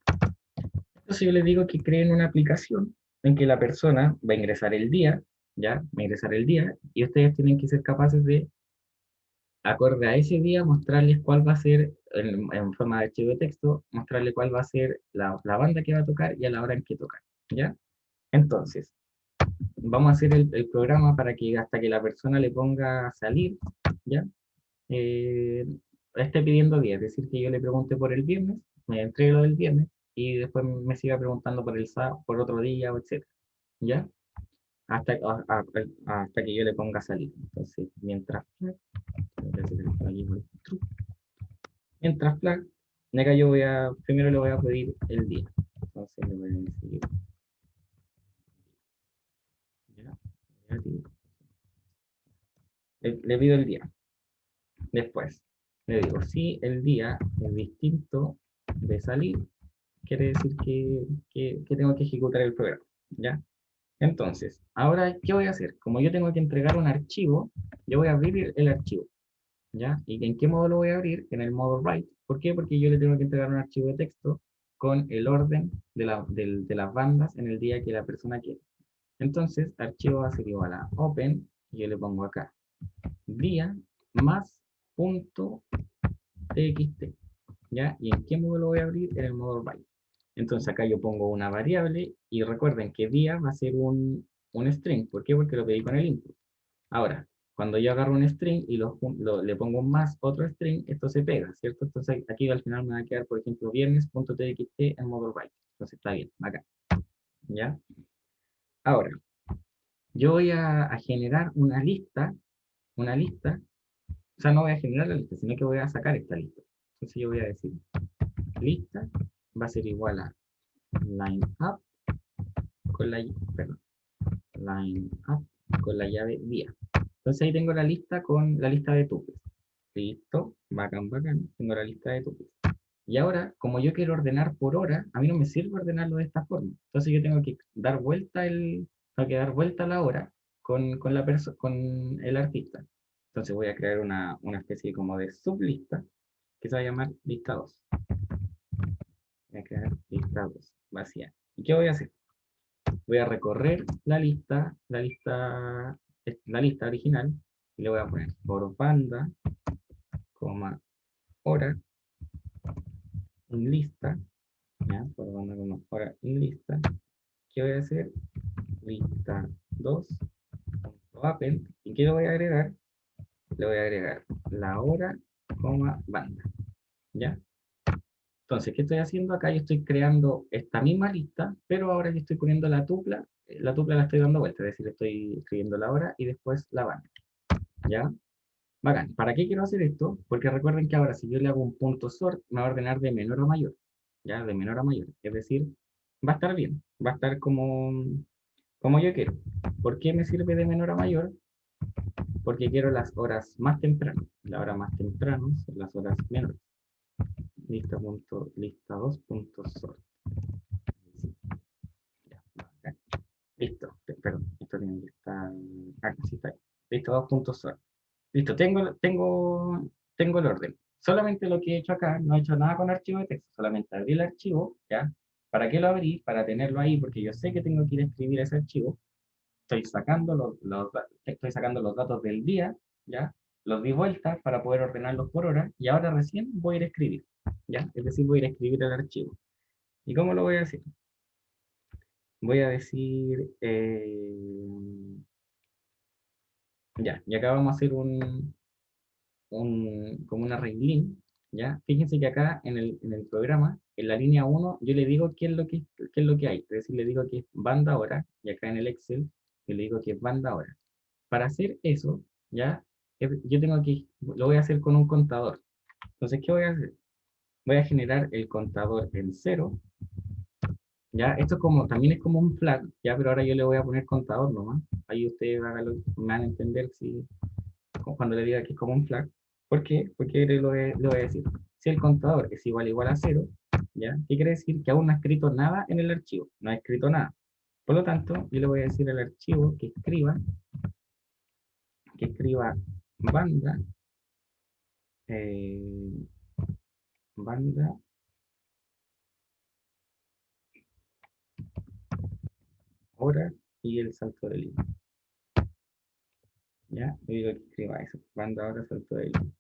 Entonces yo les digo que creen una aplicación en que la persona va a ingresar el día, ¿ya? Va a ingresar el día, y ustedes tienen que ser capaces de, acorde a ese día, mostrarles cuál va a ser, en forma de archivo de texto, mostrarle cuál va a ser la banda que va a tocar y a la hora en que tocar, ¿ya? Entonces, vamos a hacer el programa para que hasta que la persona le ponga salir, ¿ya? Esté pidiendo días, es decir, que yo le pregunte por el viernes, me entregue lo del viernes, y después me siga preguntando por el sábado, por otro día, etc. ¿Ya? Hasta que yo le ponga salir. Entonces, mientras flag, Y acá primero le voy a pedir el día. Entonces le voy a decir, ya, le pido el día. Después, le digo, si el día es distinto de salir, quiere decir que tengo que ejecutar el programa, ¿ya? Entonces, ahora, ¿qué voy a hacer? Como yo tengo que entregar un archivo, yo voy a abrir el archivo, ¿ya? ¿Y en qué modo lo voy a abrir? En el modo write. ¿Por qué? Porque yo le tengo que entregar un archivo de texto con el orden de las bandas en el día que la persona quiere. Entonces, archivo va a ser igual a open, y yo le pongo acá, día más punto txt, ¿ya? ¿Y en qué modo lo voy a abrir? En el modo write. Entonces acá yo pongo una variable, y recuerden que día va a ser un string. ¿Por qué? Porque lo pedí con el input. Ahora, cuando yo agarro un string y le pongo un más otro string, esto se pega, ¿cierto? Entonces aquí al final me va a quedar, por ejemplo, viernes.txt en modo write. Entonces está bien, acá. ¿Ya? Ahora, yo voy a generar una lista, o sea, no voy a generar la lista, sino que voy a sacar esta lista. Entonces yo voy a decir, lista va a ser igual a line up con line up con la llave día. Entonces ahí tengo la lista con la lista de tuples. Listo, bacán, bacán. Tengo la lista de tuples. Y ahora, como yo quiero ordenar por hora, a mí no me sirve ordenarlo de esta forma. Entonces yo tengo que dar vuelta la hora con el artista. Entonces voy a crear una especie como de sublista que se va a llamar lista 2. Voy a crear lista 2 vacía. ¿Y qué voy a hacer? Voy a recorrer la lista original, y le voy a poner por banda, coma, hora, en lista, ¿ya? Por banda, coma, hora, en lista. ¿Qué voy a hacer? Lista 2, append, ¿y qué le voy a agregar? Le voy a agregar la hora, coma, banda, ¿ya? Entonces, ¿qué estoy haciendo acá? Yo estoy creando esta misma lista, pero ahora yo estoy poniendo la tupla la estoy dando vuelta, es decir, estoy escribiendo la hora y después la banda, ¿ya? Bacán. ¿Para qué quiero hacer esto? Porque recuerden que ahora si yo le hago un punto sort, me va a ordenar de menor a mayor, ¿ya? De menor a mayor, es decir, va a estar bien, va a estar como yo quiero. ¿Por qué me sirve de menor a mayor? Porque quiero las horas más tempranas. La hora más temprana son las horas menores. Lista 2.sort. Ya, bacán. Listo, perdón, esto tiene que estar. Sí está ahí. Listo, 2.sort. Listo, tengo el orden. Solamente lo que he hecho acá, no he hecho nada con archivo de texto, solamente abrí el archivo, ¿ya? ¿Para qué lo abrí? Para tenerlo ahí, porque yo sé que tengo que ir a escribir ese archivo. Estoy sacando los datos del día, ¿ya? Los di vuelta para poder ordenarlos por hora, y ahora recién voy a ir a escribir, ¿ya? Es decir, voy a ir a escribir el archivo. ¿Y cómo lo voy a decir? Voy a decir, ya, y acá vamos a hacer como una reglín, ¿ya? Fíjense que acá en el programa, en la línea 1, yo le digo qué es lo que hay, es decir, le digo que es banda hora, y acá en el Excel, yo le digo que es banda hora. Para hacer eso, ¿ya? Yo lo voy a hacer con un contador. Entonces, ¿qué voy a hacer? Voy a generar el contador en 0, ¿ya? Esto también es como un flag, ¿ya? Pero ahora yo le voy a poner contador nomás. Ahí ustedes me van a entender cuando le diga que es como un flag. ¿Por qué? Porque le voy a decir, si el contador es igual a 0, ¿ya? ¿Qué quiere decir? Que aún no ha escrito nada en el archivo, no ha escrito nada. Por lo tanto, yo le voy a decir al archivo que escriba banda, banda hora y el salto de línea. ¿Ya? Le digo que escriba eso, banda hora, salto de línea.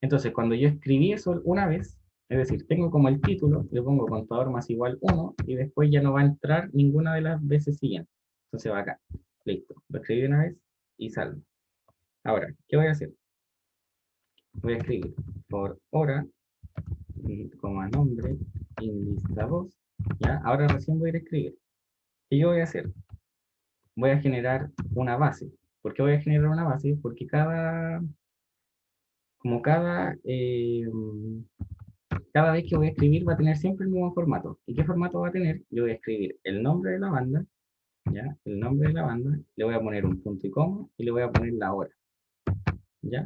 Entonces, cuando yo escribí eso una vez, es decir, tengo como el título, le pongo contador más igual 1, y después ya no va a entrar ninguna de las veces siguientes. Entonces va acá. Listo. Lo escribí una vez y salgo. Ahora, ¿qué voy a hacer? Voy a escribir por hora, como nombre, en lista 2. ¿Ya? Ahora recién voy a ir a escribir. ¿Qué yo voy a hacer? Voy a generar una base. ¿Por qué voy a generar una base? Porque cada cada vez que voy a escribir va a tener siempre el mismo formato. ¿Y qué formato va a tener? Yo voy a escribir el nombre de la banda, ¿ya? El nombre de la banda, le voy a poner un punto y coma y le voy a poner la hora, ¿ya?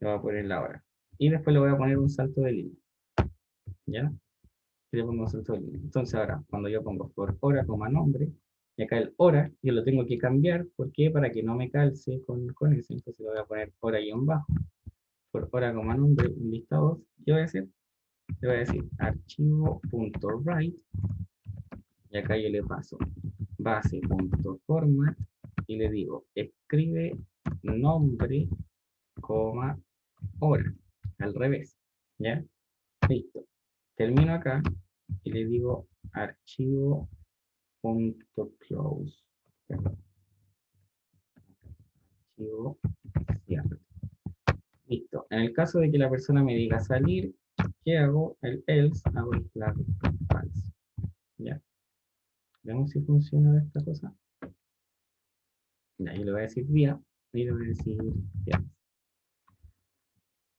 Le voy a poner la hora. Y después le voy a poner un salto de línea, ¿ya? Y le pongo un salto de línea. Entonces ahora, cuando yo pongo por hora, coma nombre, y acá el hora, yo lo tengo que cambiar, ¿por qué? Para que no me calce con eso. Entonces le voy a poner hora y un bajo, por hora, coma nombre, un listado. ¿Qué voy a hacer? Le voy a decir archivo.write, y acá yo le paso base.format, y le digo, escribe nombre, coma, hora, al revés, ¿ya? Listo. Termino acá, y le digo archivo.close, perdón, archivo cierre. Listo. En el caso de que la persona me diga salir, ¿qué hago? El else, hago el flag false, ¿ya? Veamos si funciona esta cosa. Ahí le voy a decir vía, y le voy a decir viernes.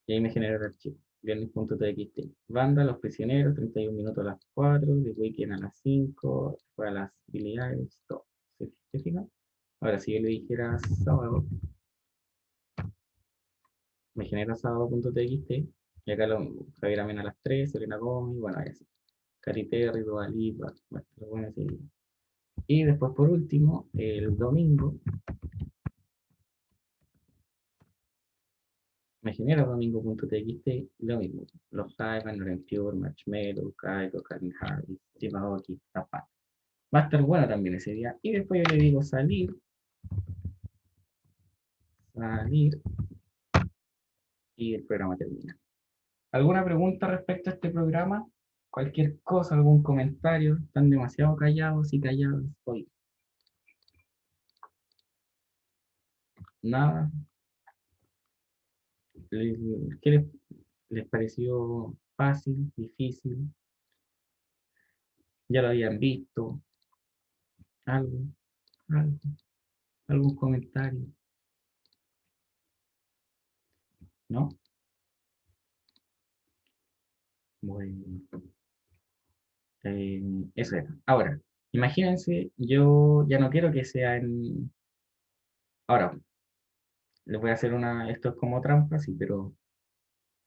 Y ahí me genera el archivo. Viernes.txt. Banda, los prisioneros, 31 minutos a las 4, The Weekend a las 5, después a las habilidades, todo. ¿Se fijan? Ahora, si yo le dijera sábado, me genera sábado.txt, y acá lo mismo. Javier Amena a las 3, Selena Gómez, bueno, ahí así. Cari Terry, Dua Lipa, bueno, así. Y después, por último, el domingo, me genera domingo.txt, lo mismo. Los Hyman, Loren Pure, Marshmello, Kaiko, Calvin Harris, Steve Aoki, Zapata. Va a estar bueno también ese día. Y después yo le digo salir, y el programa termina. ¿Alguna pregunta respecto a este programa? Cualquier cosa, algún comentario. Están demasiado callados y callados hoy. Nada. ¿Qué les pareció fácil, difícil? ¿Ya lo habían visto? ¿Algo? ¿Algo? ¿Algún comentario? ¿No? Bueno. Eso era. Ahora, imagínense, yo ya no quiero que sea en... Ahora, les voy a hacer una... Esto es como trampa, sí, pero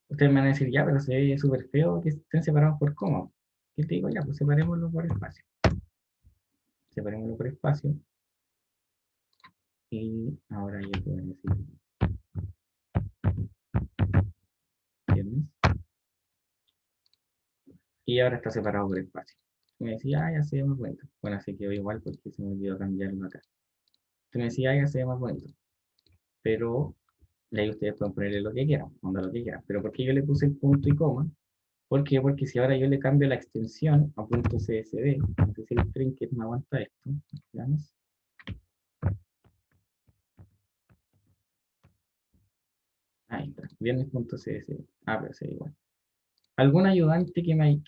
ustedes me van a decir, ya, pero se ve súper feo que estén separados por coma. ¿Qué te digo? Ya, pues separémoslo por espacio. Separémoslo por espacio. Y ahora ya puedo decir viernes. Y ahora está separado por espacio. Me decía, ya se ve más bonito. Bueno, así quedó igual porque se me olvidó cambiarlo acá. Usted me decía, ya se ve más bonito. Pero y ahí ustedes pueden ponerle lo que quieran, onda lo que quieran. Pero ¿por qué yo le puse el punto y coma? ¿Por qué? Porque si ahora yo le cambio la extensión a punto .csv, no sé si el trinket me aguanta esto. Veamos. Ahí está, viernes.csv. Ah, pero sí, igual. ¿Algún ayudante que me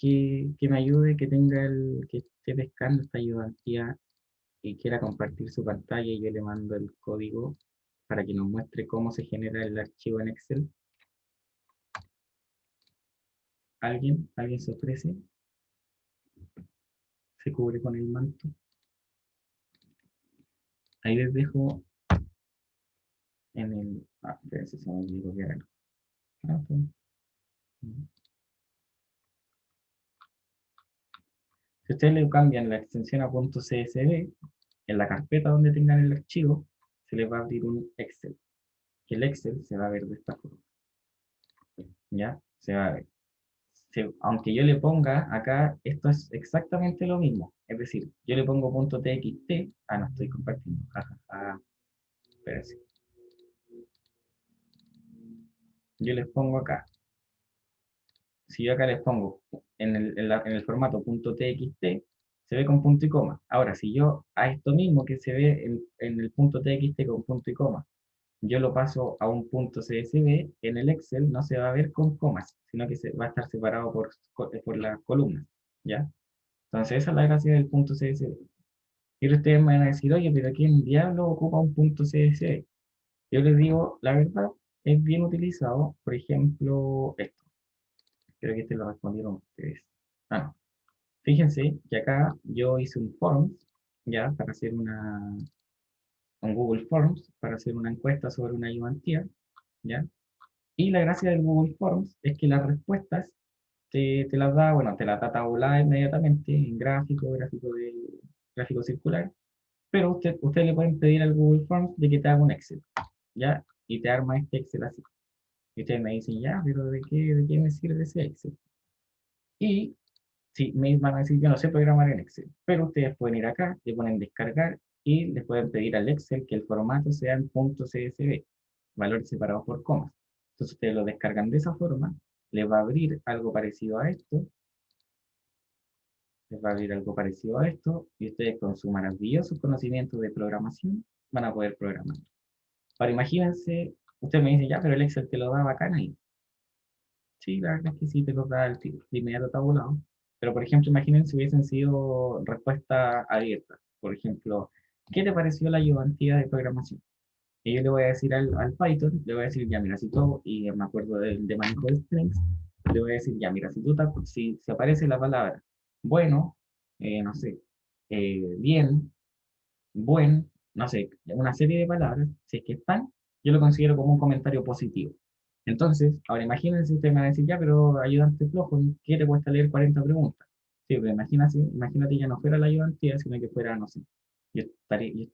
ayude, que tenga que esté pescando esta ayudantía y quiera compartir su pantalla y yo le mando el código para que nos muestre cómo se genera el archivo en Excel? ¿Alguien? ¿Alguien se ofrece? ¿Se cubre con el manto? Ahí les dejo en el... Ah, espérense, se me olvidó que era algo. Ah, ok. Si ustedes le cambian la extensión a .csv, en la carpeta donde tengan el archivo, se les va a abrir un Excel. Que el Excel se va a ver de esta forma. ¿Ya? Se va a ver. Aunque yo le ponga acá, esto es exactamente lo mismo. Es decir, yo le pongo .txt. Ah, no estoy compartiendo. Jajaja. Espérense. Yo les pongo acá. Si yo acá les pongo en el formato .txt, se ve con punto y coma. Ahora, si yo a esto mismo que se ve en el .txt con punto y coma, yo lo paso a un .csv, en el Excel no se va a ver con comas, sino que va a estar separado por las columnas, ¿ya? Entonces esa es la gracia del .csv. Y ustedes me van a decir, oye, pero ¿quién diablo ocupa un .csv? Yo les digo, la verdad, es bien utilizado, por ejemplo, esto. Creo que este lo respondieron ustedes. Ah, no. Fíjense que acá yo hice un forms, ya, para hacer un Google Forms, para hacer una encuesta sobre una ayudantía, ya. Y la gracia del Google Forms es que las respuestas te las da, bueno, te las da tabulada inmediatamente en gráfico circular, pero usted le pueden pedir al Google Forms de que te haga un Excel, ¿ya? Y te arma este Excel así. Y ustedes me dicen, ya, pero ¿de qué me sirve ese Excel? Y sí, me van a decir, yo no sé programar en Excel, pero ustedes pueden ir acá, le ponen descargar y les pueden pedir al Excel que el formato sea en .csv, valores separados por comas. Entonces ustedes lo descargan de esa forma, les va a abrir algo parecido a esto, les va a abrir algo parecido a esto, y ustedes con su maravilloso conocimiento de programación van a poder programar. Ahora imagínense, usted me dice, ya, pero el Excel te lo da bacán ahí. Sí, la verdad es que sí, te lo da el tiro, de inmediato tabulado. Pero, por ejemplo, imagínense si hubiesen sido respuestas abiertas. Por ejemplo, ¿qué te pareció la ayudantía de programación? Y yo le voy a decir al Python, le voy a decir, ya, mira, si todo, y me acuerdo de manejo de strings, le voy a decir, ya, mira, si aparece la palabra bueno, no sé, bien, buen, no sé, una serie de palabras, si es que están, yo lo considero como un comentario positivo. Entonces, ahora imagínense, usted me va a decir, ya, pero ayudante flojo, ¿qué te cuesta leer 40 preguntas? Sí, pero imagínate ya no fuera la ayudantía, sino que fuera, no sé,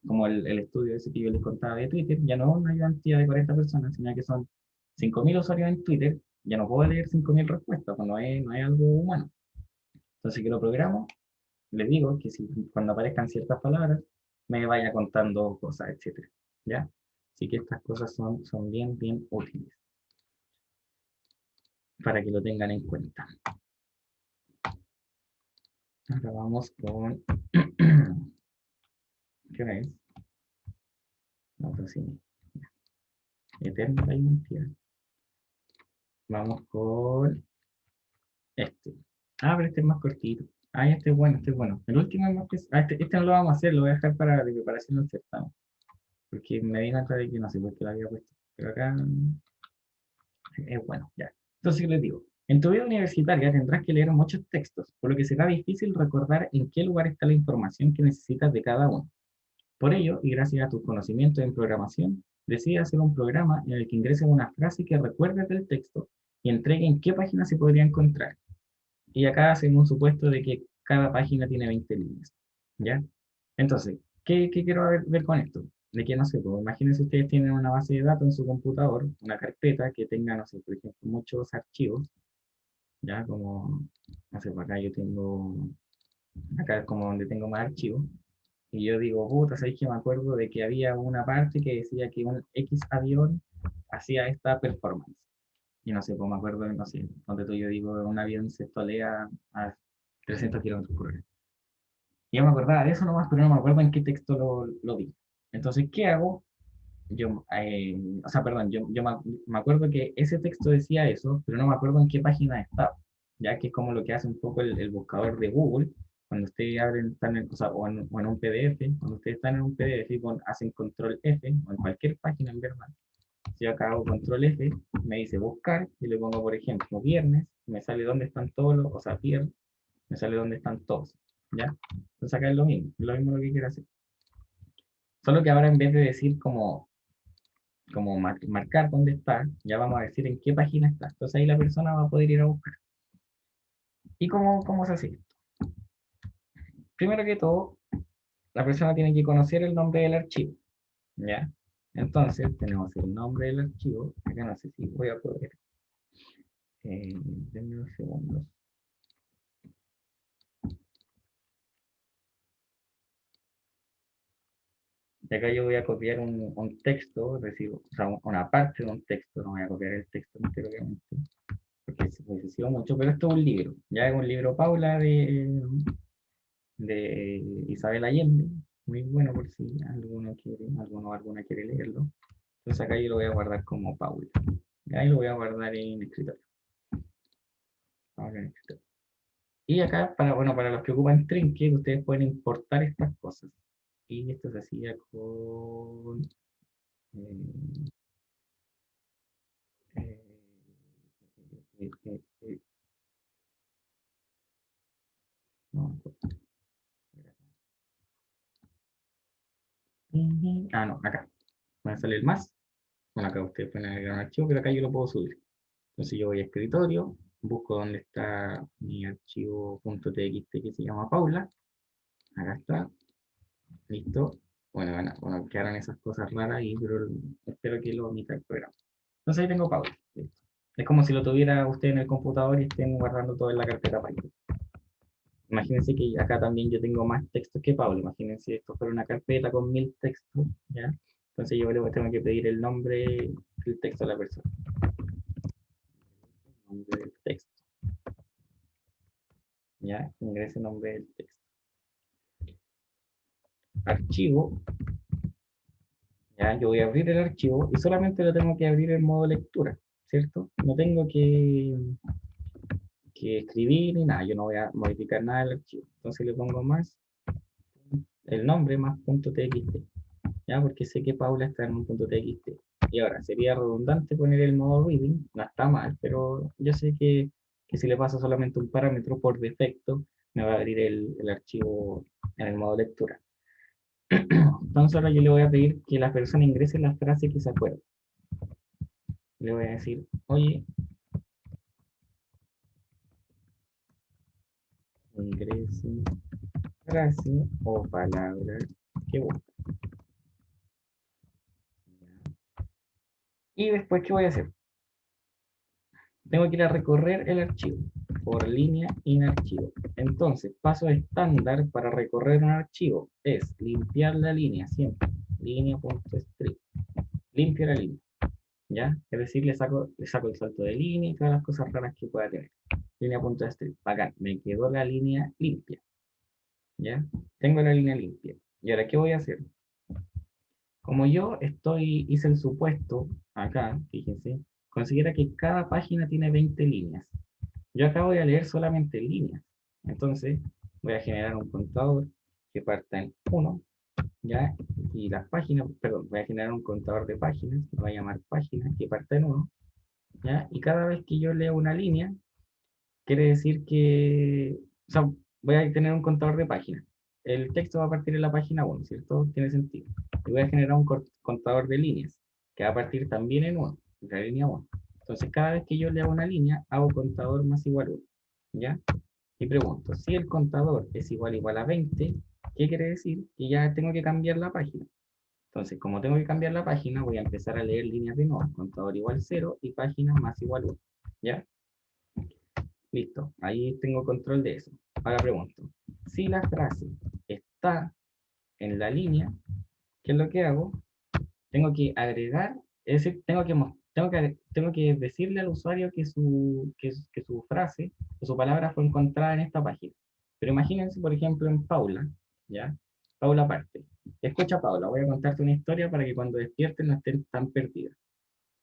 como el estudio ese que yo les contaba de Twitter, ya no es una ayudantía de 40 personas, sino que son 5.000 usuarios en Twitter, ya no puedo leer 5.000 respuestas, pues no es algo humano. Entonces, que lo programo, les digo que si cuando aparezcan ciertas palabras, me vaya contando cosas, etcétera, ¿ya? Así que estas cosas son bien, bien útiles para que lo tengan en cuenta. Ahora vamos con... ¿Qué hora es? No, pues sí. Eterna la identidad. Vamos con este. Ah, pero este es más cortito. Ah, este es bueno, este es bueno. El último es más que... Ah, este no lo vamos a hacer, lo voy a dejar para de preparación del certamen. Porque me di cuenta de que no sé por qué lo había puesto. Pero acá es bueno, ya. Entonces les digo, en tu vida universitaria tendrás que leer muchos textos, por lo que será difícil recordar en qué lugar está la información que necesitas de cada uno. Por ello, y gracias a tus conocimientos en programación, decide hacer un programa en el que ingreses una frase que recuerdes del texto y entregue en qué página se podría encontrar. Y acá hacen un supuesto de que cada página tiene 20 líneas. ¿Ya? Entonces, ¿qué quiero ver con esto? De que no sé, pues, imagínense ustedes tienen una base de datos en su computador, una carpeta que tenga, no sé, por ejemplo, muchos archivos, ya como, no sé, por acá yo tengo, acá es como donde tengo más archivos, y yo digo, puta, ¿sabéis que me acuerdo de que había una parte que decía que un X avión hacía esta performance? Y no sé, pues me acuerdo, no sé, donde tú yo digo, un avión se estolea a 300 kilómetros por hora. Y yo me acordaba de eso nomás, pero no me acuerdo en qué texto lo vi. Entonces, ¿qué hago? O sea, perdón, me acuerdo que ese texto decía eso, pero no me acuerdo en qué página estaba, ya que es como lo que hace un poco el buscador de Google, cuando ustedes están o sea, o en un PDF, cuando ustedes están en un PDF y hacen control F, o en cualquier página en verdad, si yo acá hago control F, me dice buscar, y le pongo, por ejemplo, viernes, me sale dónde están todos o sea, viernes, me sale dónde están todos, ¿ya? Entonces acá es lo mismo lo que quiero hacer. Solo que ahora en vez de decir como marcar dónde está, ya vamos a decir en qué página está. Entonces ahí la persona va a poder ir a buscar. ¿Y cómo se hace esto? Primero que todo, la persona tiene que conocer el nombre del archivo, ¿ya? Entonces tenemos el nombre del archivo, acá no sé si voy a poder, denme unos segundos. Y acá yo voy a copiar un texto, es decir, o sea, una parte de un texto, no voy a copiar el texto entero, obviamente, porque se excesivo mucho, pero esto es un libro, ya es un libro Paula de Isabel Allende, muy bueno por si alguno o alguna quiere leerlo. Entonces acá yo lo voy a guardar como Paula. Y ahí lo voy a guardar en escritorio. Paula en escritorio. Y acá, para los que ocupan Trinket, ustedes pueden importar estas cosas. Y esto se hacía con... eh, eh, eh, eh, Ah, no, acá. Va a salir más. Bueno, acá ustedes pueden agregar un archivo, pero acá yo lo puedo subir. Entonces yo voy a escritorio, busco dónde está mi archivo .txt que se llama Paula. Acá está. Listo. Bueno, quedaron esas cosas raras ahí, pero espero que lo omita el programa. Entonces ahí tengo Paula. Listo. Es como si lo tuviera usted en el computador y estén guardando todo en la carpeta Python. Imagínense que acá también yo tengo más textos que Paula. Imagínense si esto fuera una carpeta con 1000 textos, ¿ya? Entonces yo le tengo que pedir el nombre del texto a la persona. Nombre del texto. ¿Ya? Ingrese el nombre del texto. Archivo. Ya, yo voy a abrir el archivo y solamente lo tengo que abrir en modo lectura, ¿cierto? No tengo que escribir ni nada, yo no voy a modificar nada del archivo. Entonces le pongo más el nombre más .txt, ¿ya? Porque sé que Paula está en un .txt. Y ahora, sería redundante poner el modo reading, no está mal, pero yo sé que si le paso solamente un parámetro por defecto, me va a abrir el archivo en el modo lectura. Entonces ahora yo le voy a pedir que la persona ingrese la frase que se acuerde. Le voy a decir, oye, ingrese frase o palabra que busca. Y después, ¿qué voy a hacer? Tengo que ir a recorrer el archivo por línea en archivo. Entonces, paso estándar para recorrer un archivo es limpiar la línea siempre. Línea.strip. Limpio la línea. ¿Ya? Es decir, le saco el salto de línea y todas las cosas raras que pueda tener. Línea.strip. Acá, me quedó la línea limpia. ¿Ya? Tengo la línea limpia. ¿Y ahora qué voy a hacer? Como yo hice el supuesto acá, fíjense, considera que cada página tiene 20 líneas. Yo acá voy a leer solamente líneas. Entonces, voy a generar un contador que parta en 1, ¿ya? Y las páginas, perdón, voy a generar un contador de páginas, que voy a llamar páginas, que parta en 1, ¿ya? Y cada vez que yo leo una línea, quiere decir que, o sea, voy a tener un contador de páginas. El texto va a partir en la página 1, ¿cierto? Tiene sentido. Y voy a generar un contador de líneas, que va a partir también en 1, en la línea 1. Entonces, cada vez que yo leo una línea, hago contador más igual 1, ¿ya? Y pregunto, si el contador es igual a 20, ¿qué quiere decir? Que ya tengo que cambiar la página. Entonces, como tengo que cambiar la página, voy a empezar a leer líneas de nuevo, contador igual 0 y página más igual 1, ¿ya? Listo, ahí tengo control de eso. Ahora pregunto, si la frase está en la línea, ¿qué es lo que hago? Tengo que agregar, es decir, tengo que decirle al usuario que su frase o su palabra fue encontrada en esta página. Pero imagínense, por ejemplo, en Paula, ¿ya? Paula parte. Escucha, Paula, voy a contarte una historia para que cuando despierten no estén tan perdidas.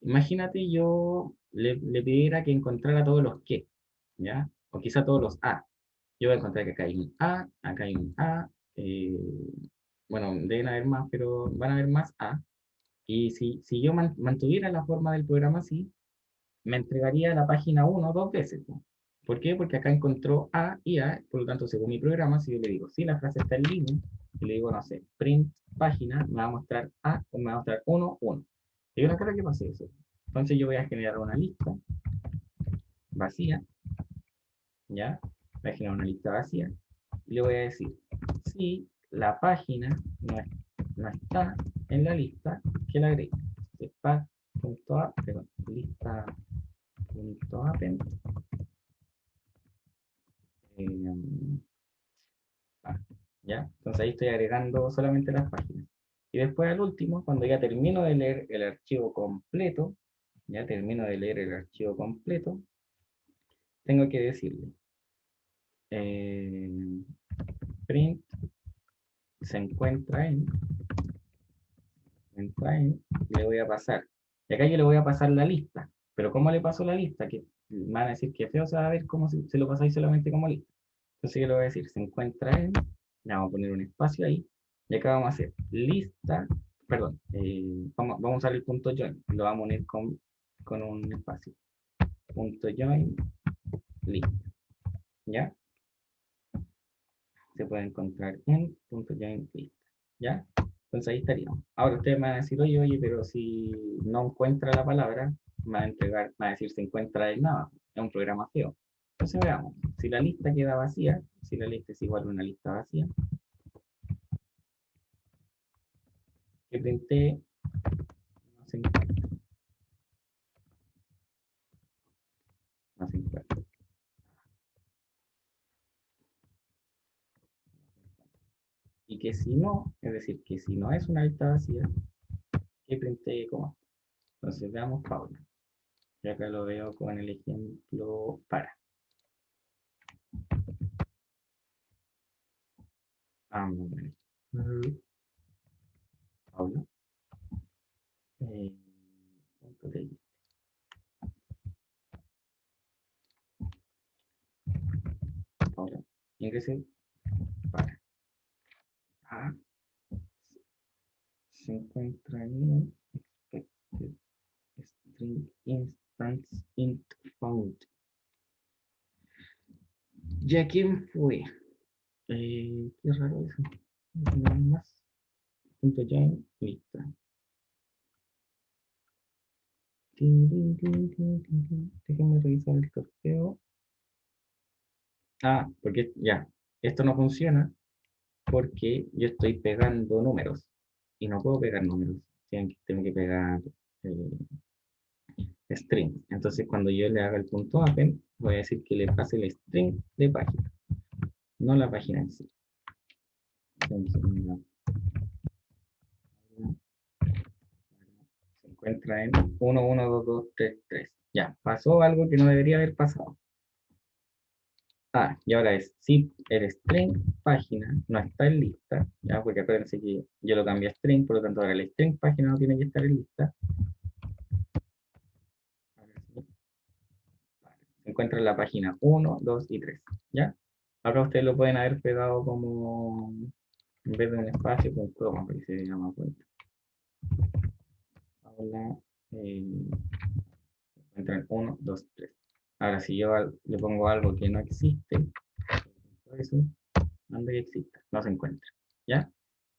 Imagínate yo le pidiera que encontrara todos los qué, ¿ya? O quizá todos los a. Yo voy a encontrar que acá hay un a, acá hay un a, bueno, deben haber más, pero van a haber más a. Y si yo mantuviera la forma del programa así, me entregaría la página 1 dos veces, ¿no? ¿Por qué? Porque acá encontró A y A, por lo tanto, según mi programa, si yo le digo, si la frase está en línea, y le digo, no sé, print página, me va a mostrar A o me va a mostrar 1, 1. Y yo no creo que pase eso. Entonces yo voy a generar una lista vacía, ¿ya? Voy a generar una lista vacía, y le voy a decir, si la página no está en la lista, que la agregue. Path.a, perdón, lista.append. ¿Ya? Entonces ahí estoy agregando solamente las páginas. Y después al último, cuando ya termino de leer el archivo completo, ya termino de leer el archivo completo, tengo que decirle eh, print se encuentra en, le voy a pasar. Y acá yo le voy a pasar la lista. Pero ¿cómo le paso la lista? Que me van a decir que feo se va a ver cómo se lo pasáis solamente como lista. Entonces yo le voy a decir, se encuentra en, le vamos a poner un espacio ahí, y acá vamos a hacer lista, perdón, vamos a usar el punto join, lo vamos a unir con un espacio. Punto join, lista, ¿ya? Se puede encontrar en punto join, lista, ¿ya? Entonces ahí estaríamos. Ahora ustedes me van a decir, oye, pero si no encuentra la palabra, me va a entregar, me va a decir se encuentra el nada. Es un programa feo. Entonces veamos, si la lista queda vacía, si la lista es igual a una lista vacía, que printé, no se encuentra. No se encuentra. Y que si no, es decir, que si no es una lista vacía, que printé como. Entonces veamos Paula. Y acá lo veo con el ejemplo para. Vamos a ver. Paula. Punto de vista. Paula. Ingrese para. A. Se encuentra en expected string instance int found. ¿Ya quién fue? Qué raro eso. Nada más. Punto ya, lista. Déjenme revisar el sorteo. Ah, porque ya, esto no funciona porque yo estoy pegando números y no puedo pegar números. Tengo que pegar string. Entonces, cuando yo le haga el punto append, voy a decir que le pase el string de página, no la página en sí. Entonces, se encuentra en 1, 1, 2, 2, 3, 3. Ya, pasó algo que no debería haber pasado. Ah, y ahora es, si el string página no está en lista, ya, porque acuérdense que yo lo cambié a string, por lo tanto ahora el string página no tiene que estar en lista. Se encuentra en la página 1, 2 y 3, ¿ya? Ahora ustedes lo pueden haber pegado como, en vez de un espacio, con coma, porque se llama cuenta. Ahora, se encuentra en 1, 2, 3. Ahora, si yo le pongo algo que no existe, eso, donde exista, no se encuentra, ¿ya?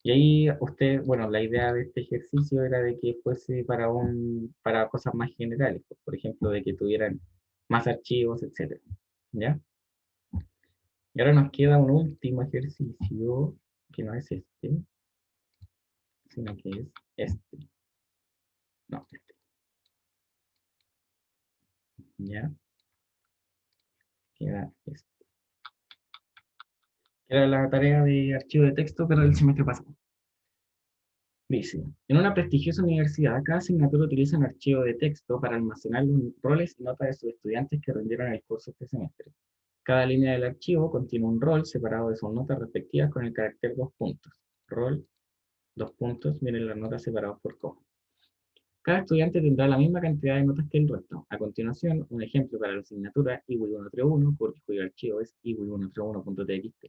Y ahí usted, bueno, la idea de este ejercicio era de que fuese para cosas más generales, pues, por ejemplo, de que tuvieran más archivos, etcétera, ¿ya? Y ahora nos queda un último ejercicio, que no es este, sino que es este. No, este. ¿Ya? Queda este. Era la tarea de archivo de texto, pero del semestre pasado. Dice, en una prestigiosa universidad, cada asignatura utiliza un archivo de texto para almacenar los roles y notas de sus estudiantes que rindieron el curso este semestre. Cada línea del archivo contiene un rol separado de sus notas respectivas con el carácter 2 puntos. Rol, 2 puntos, miren las notas separadas por coma. Cada estudiante tendrá la misma cantidad de notas que el resto. A continuación, un ejemplo para la asignatura IWI131, cuyo archivo es IWI131.txt.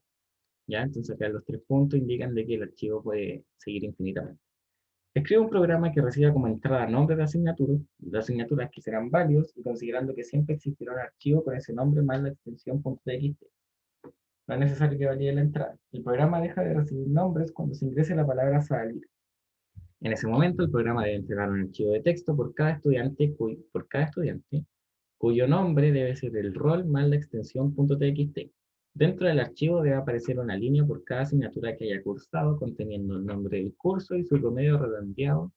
¿Ya? Entonces acá los 3 puntos indican de que el archivo puede seguir infinitamente. Escribe un programa que reciba como entrada nombres de asignaturas que serán válidos y considerando que siempre existirá un archivo con ese nombre más la extensión .txt. No es necesario que valide la entrada. El programa deja de recibir nombres cuando se ingrese la palabra salir. En ese momento, el programa debe entregar un archivo de texto por cada estudiante, cuyo nombre debe ser el rol más la extensión .txt. Dentro del archivo debe aparecer una línea por cada asignatura que haya cursado, conteniendo el nombre del curso y su promedio redondeado.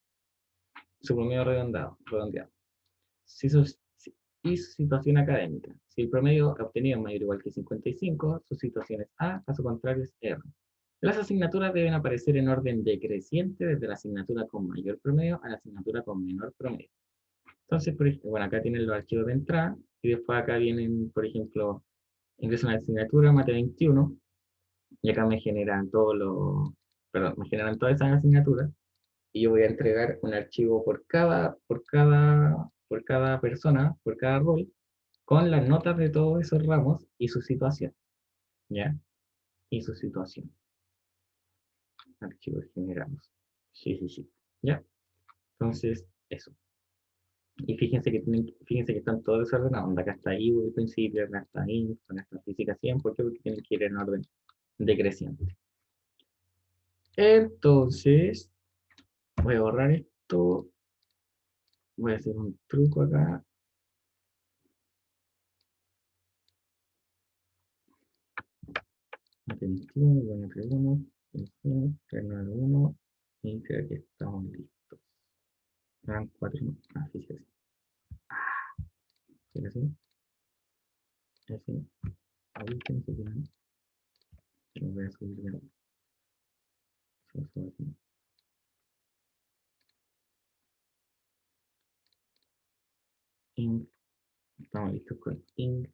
Y su situación académica. Si el promedio obtenido es mayor o igual que 55, su situación es A, caso contrario es R. Las asignaturas deben aparecer en orden decreciente desde la asignatura con mayor promedio a la asignatura con menor promedio. Entonces, por ejemplo, bueno, acá tienen los archivos de entrada y después acá vienen, por ejemplo, ingreso a una asignatura, mate 21, y acá me generan me generan todas esas asignaturas y yo voy a entregar un archivo por cada persona, por cada rol, con las notas de todos esos ramos y su situación, ¿ya? Y su situación. Archivos generados. Sí. ¿Ya? Entonces, eso. Y fíjense que están todos desordenados. Acá está I al principio, acá está INF, acá está física 100. ¿Por qué? Porque tienen que ir en orden decreciente. Entonces, Voy a borrar esto. Voy a hacer un truco acá. Atención, bueno, 391, y creo que estamos listos. Eran 4, fíjese. Fíjese. Así. Ahí tengo que poner. Lo voy a subir de nuevo. Ink. Estamos listos con Ink.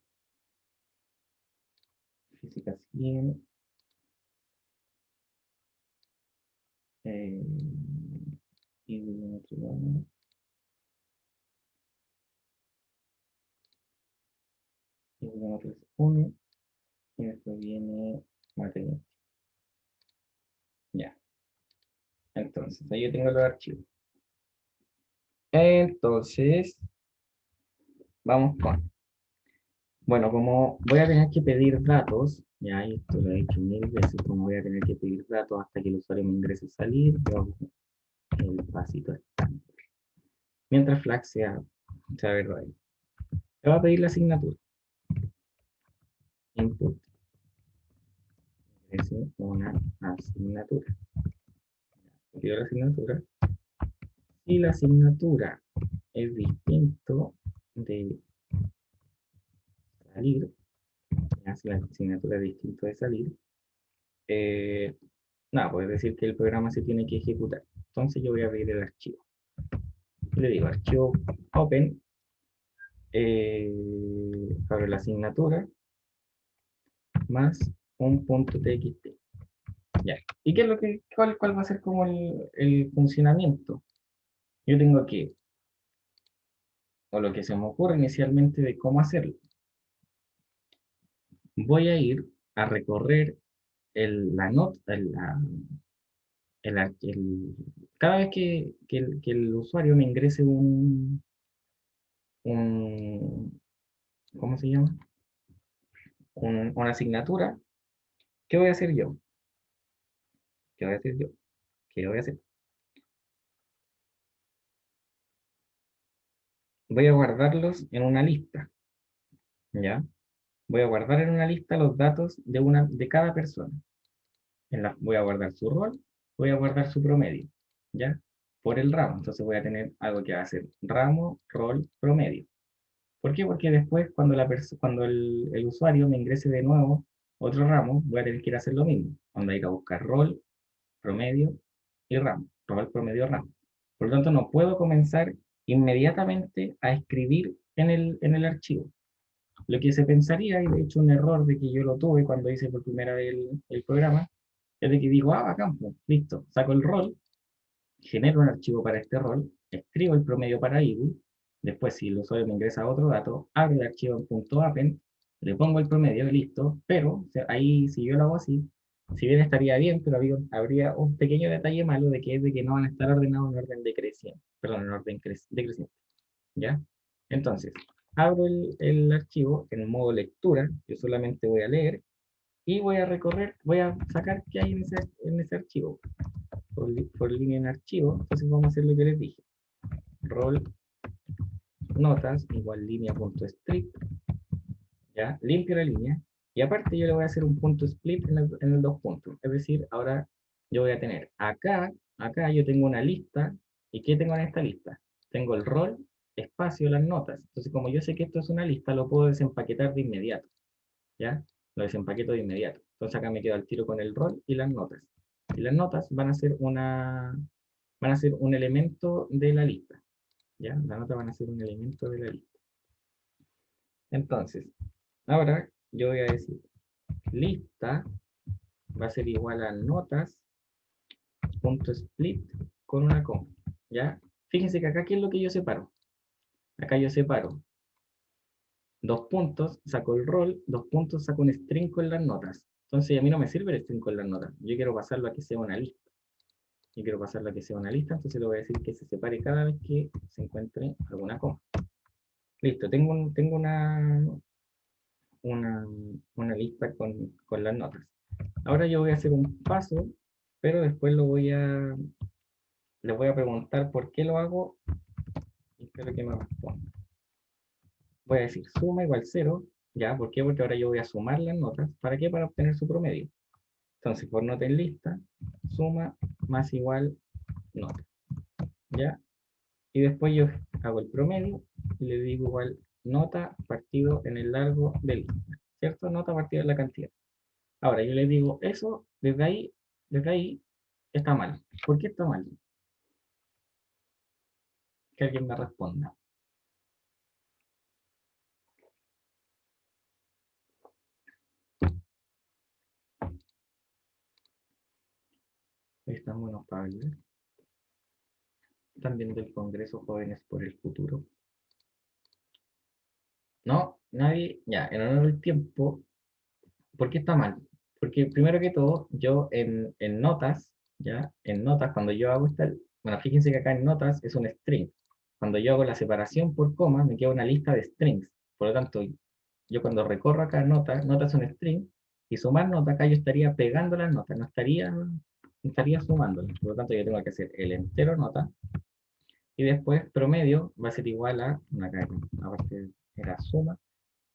Física 100. Y bibliometría. Y bibliometría 1. Y después viene materia. Ya. Entonces, ahí yo tengo los archivos. Entonces, vamos con. Bueno, como voy a tener que pedir datos, ya esto lo he hecho 1000 veces, como voy a tener que pedir datos hasta que el usuario me ingrese a salir, yo hago el pasito estándar. Mientras flag sea verdadero. Le va a pedir la asignatura. Input. Ingrese una asignatura. Pido la asignatura. Si la asignatura es distinto de salir, ya, si la asignatura es distinto de salir, nada, puede decir que el programa se tiene que ejecutar. Entonces yo voy a abrir el archivo. Le digo archivo open, abro la asignatura, más un punto txt. Ya. ¿Y qué es lo que, cuál va a ser como el funcionamiento? Yo tengo que, o lo que se me ocurre inicialmente de cómo hacerlo, voy a ir a recorrer la nota, cada vez que el usuario me ingrese ¿cómo se llama? Una asignatura, ¿qué voy a hacer yo? ¿Qué voy a hacer yo? ¿Qué voy a hacer? Voy a guardarlos en una lista, ¿ya? Voy a guardar en una lista los datos de cada persona. Voy a guardar su rol, voy a guardar su promedio, ¿ya? Por el ramo. Entonces voy a tener algo que va a ser ramo, rol, promedio. ¿Por qué? Porque después cuando el usuario me ingrese de nuevo otro ramo, voy a tener que ir a hacer lo mismo. Cuando ir a buscar rol, promedio y ramo. Rol, promedio, ramo. Por lo tanto, no puedo comenzar inmediatamente a escribir en el archivo. Lo que se pensaría, y de hecho un error de que yo lo tuve cuando hice por primera vez el programa, es de que digo, bacán, pues, listo, saco el rol, genero un archivo para este rol, escribo el promedio para IBU, después si el usuario me ingresa otro dato, abro el archivo en .append, le pongo el promedio y listo, pero o sea, ahí si yo lo hago así, si bien estaría bien, pero habría un pequeño detalle malo de que no van a estar ordenados en orden decreciente, perdón, en orden decreciente, ¿ya? Entonces, abro el archivo en modo lectura, yo solamente voy a leer, y voy a recorrer, voy a sacar qué hay en ese archivo. Por línea en archivo, entonces vamos a hacer lo que les dije. Rol notas igual línea.strip, ya, limpio la línea, y aparte yo le voy a hacer un punto split en el dos puntos, es decir, ahora yo voy a tener acá yo tengo una lista, ¿y qué tengo en esta lista? Tengo el rol, espacio, las notas, entonces como yo sé que esto es una lista, lo puedo desempaquetar de inmediato, ¿ya? Lo desempaqueto de inmediato, entonces acá me quedo al tiro con el rol y las notas, y las notas van a ser un elemento de la lista, ¿ya? Las notas van a ser un elemento de la lista. Entonces, ahora yo voy a decir lista va a ser igual a notas punto split con una coma, ¿ya? Fíjense que acá, ¿qué es lo que yo separo? Acá yo separo dos puntos, saco el rol, dos puntos, saco un string con las notas. Entonces a mí no me sirve el string con las notas. Yo quiero pasarlo a que sea una lista. Yo quiero pasarlo a que sea una lista, entonces le voy a decir que se separe cada vez que se encuentre alguna coma. Listo, tengo una lista con las notas. Ahora yo voy a hacer un paso, pero después lo voy a les voy a preguntar por qué lo hago y espero que me respondan. Voy a decir suma igual 0, ¿ya? ¿Por qué? Porque ahora yo voy a sumar las notas. ¿Para qué? Para obtener su promedio. Entonces, por nota en lista, suma más igual nota, ¿ya? Y después yo hago el promedio y le digo igual nota partido en el largo de lista, ¿cierto? Nota partida en la cantidad. Ahora yo le digo eso, desde ahí está mal. ¿Por qué está mal? Que alguien me responda. Están buenos para ver. También del Congreso Jóvenes por el Futuro. No, nadie, ya, en honor del tiempo, ¿por qué está mal? Porque primero que todo, yo en notas, ¿ya? En notas, cuando yo hago esta, bueno, fíjense que acá en notas es un string. Cuando yo hago la separación por coma, me queda una lista de strings. Por lo tanto, yo cuando recorro acá notas, notas es un string, y sumar nota acá yo estaría pegando las notas, no estaría sumándolas. Por lo tanto, yo tengo que hacer el entero nota, y después promedio va a ser igual a, acá, aparte era suma,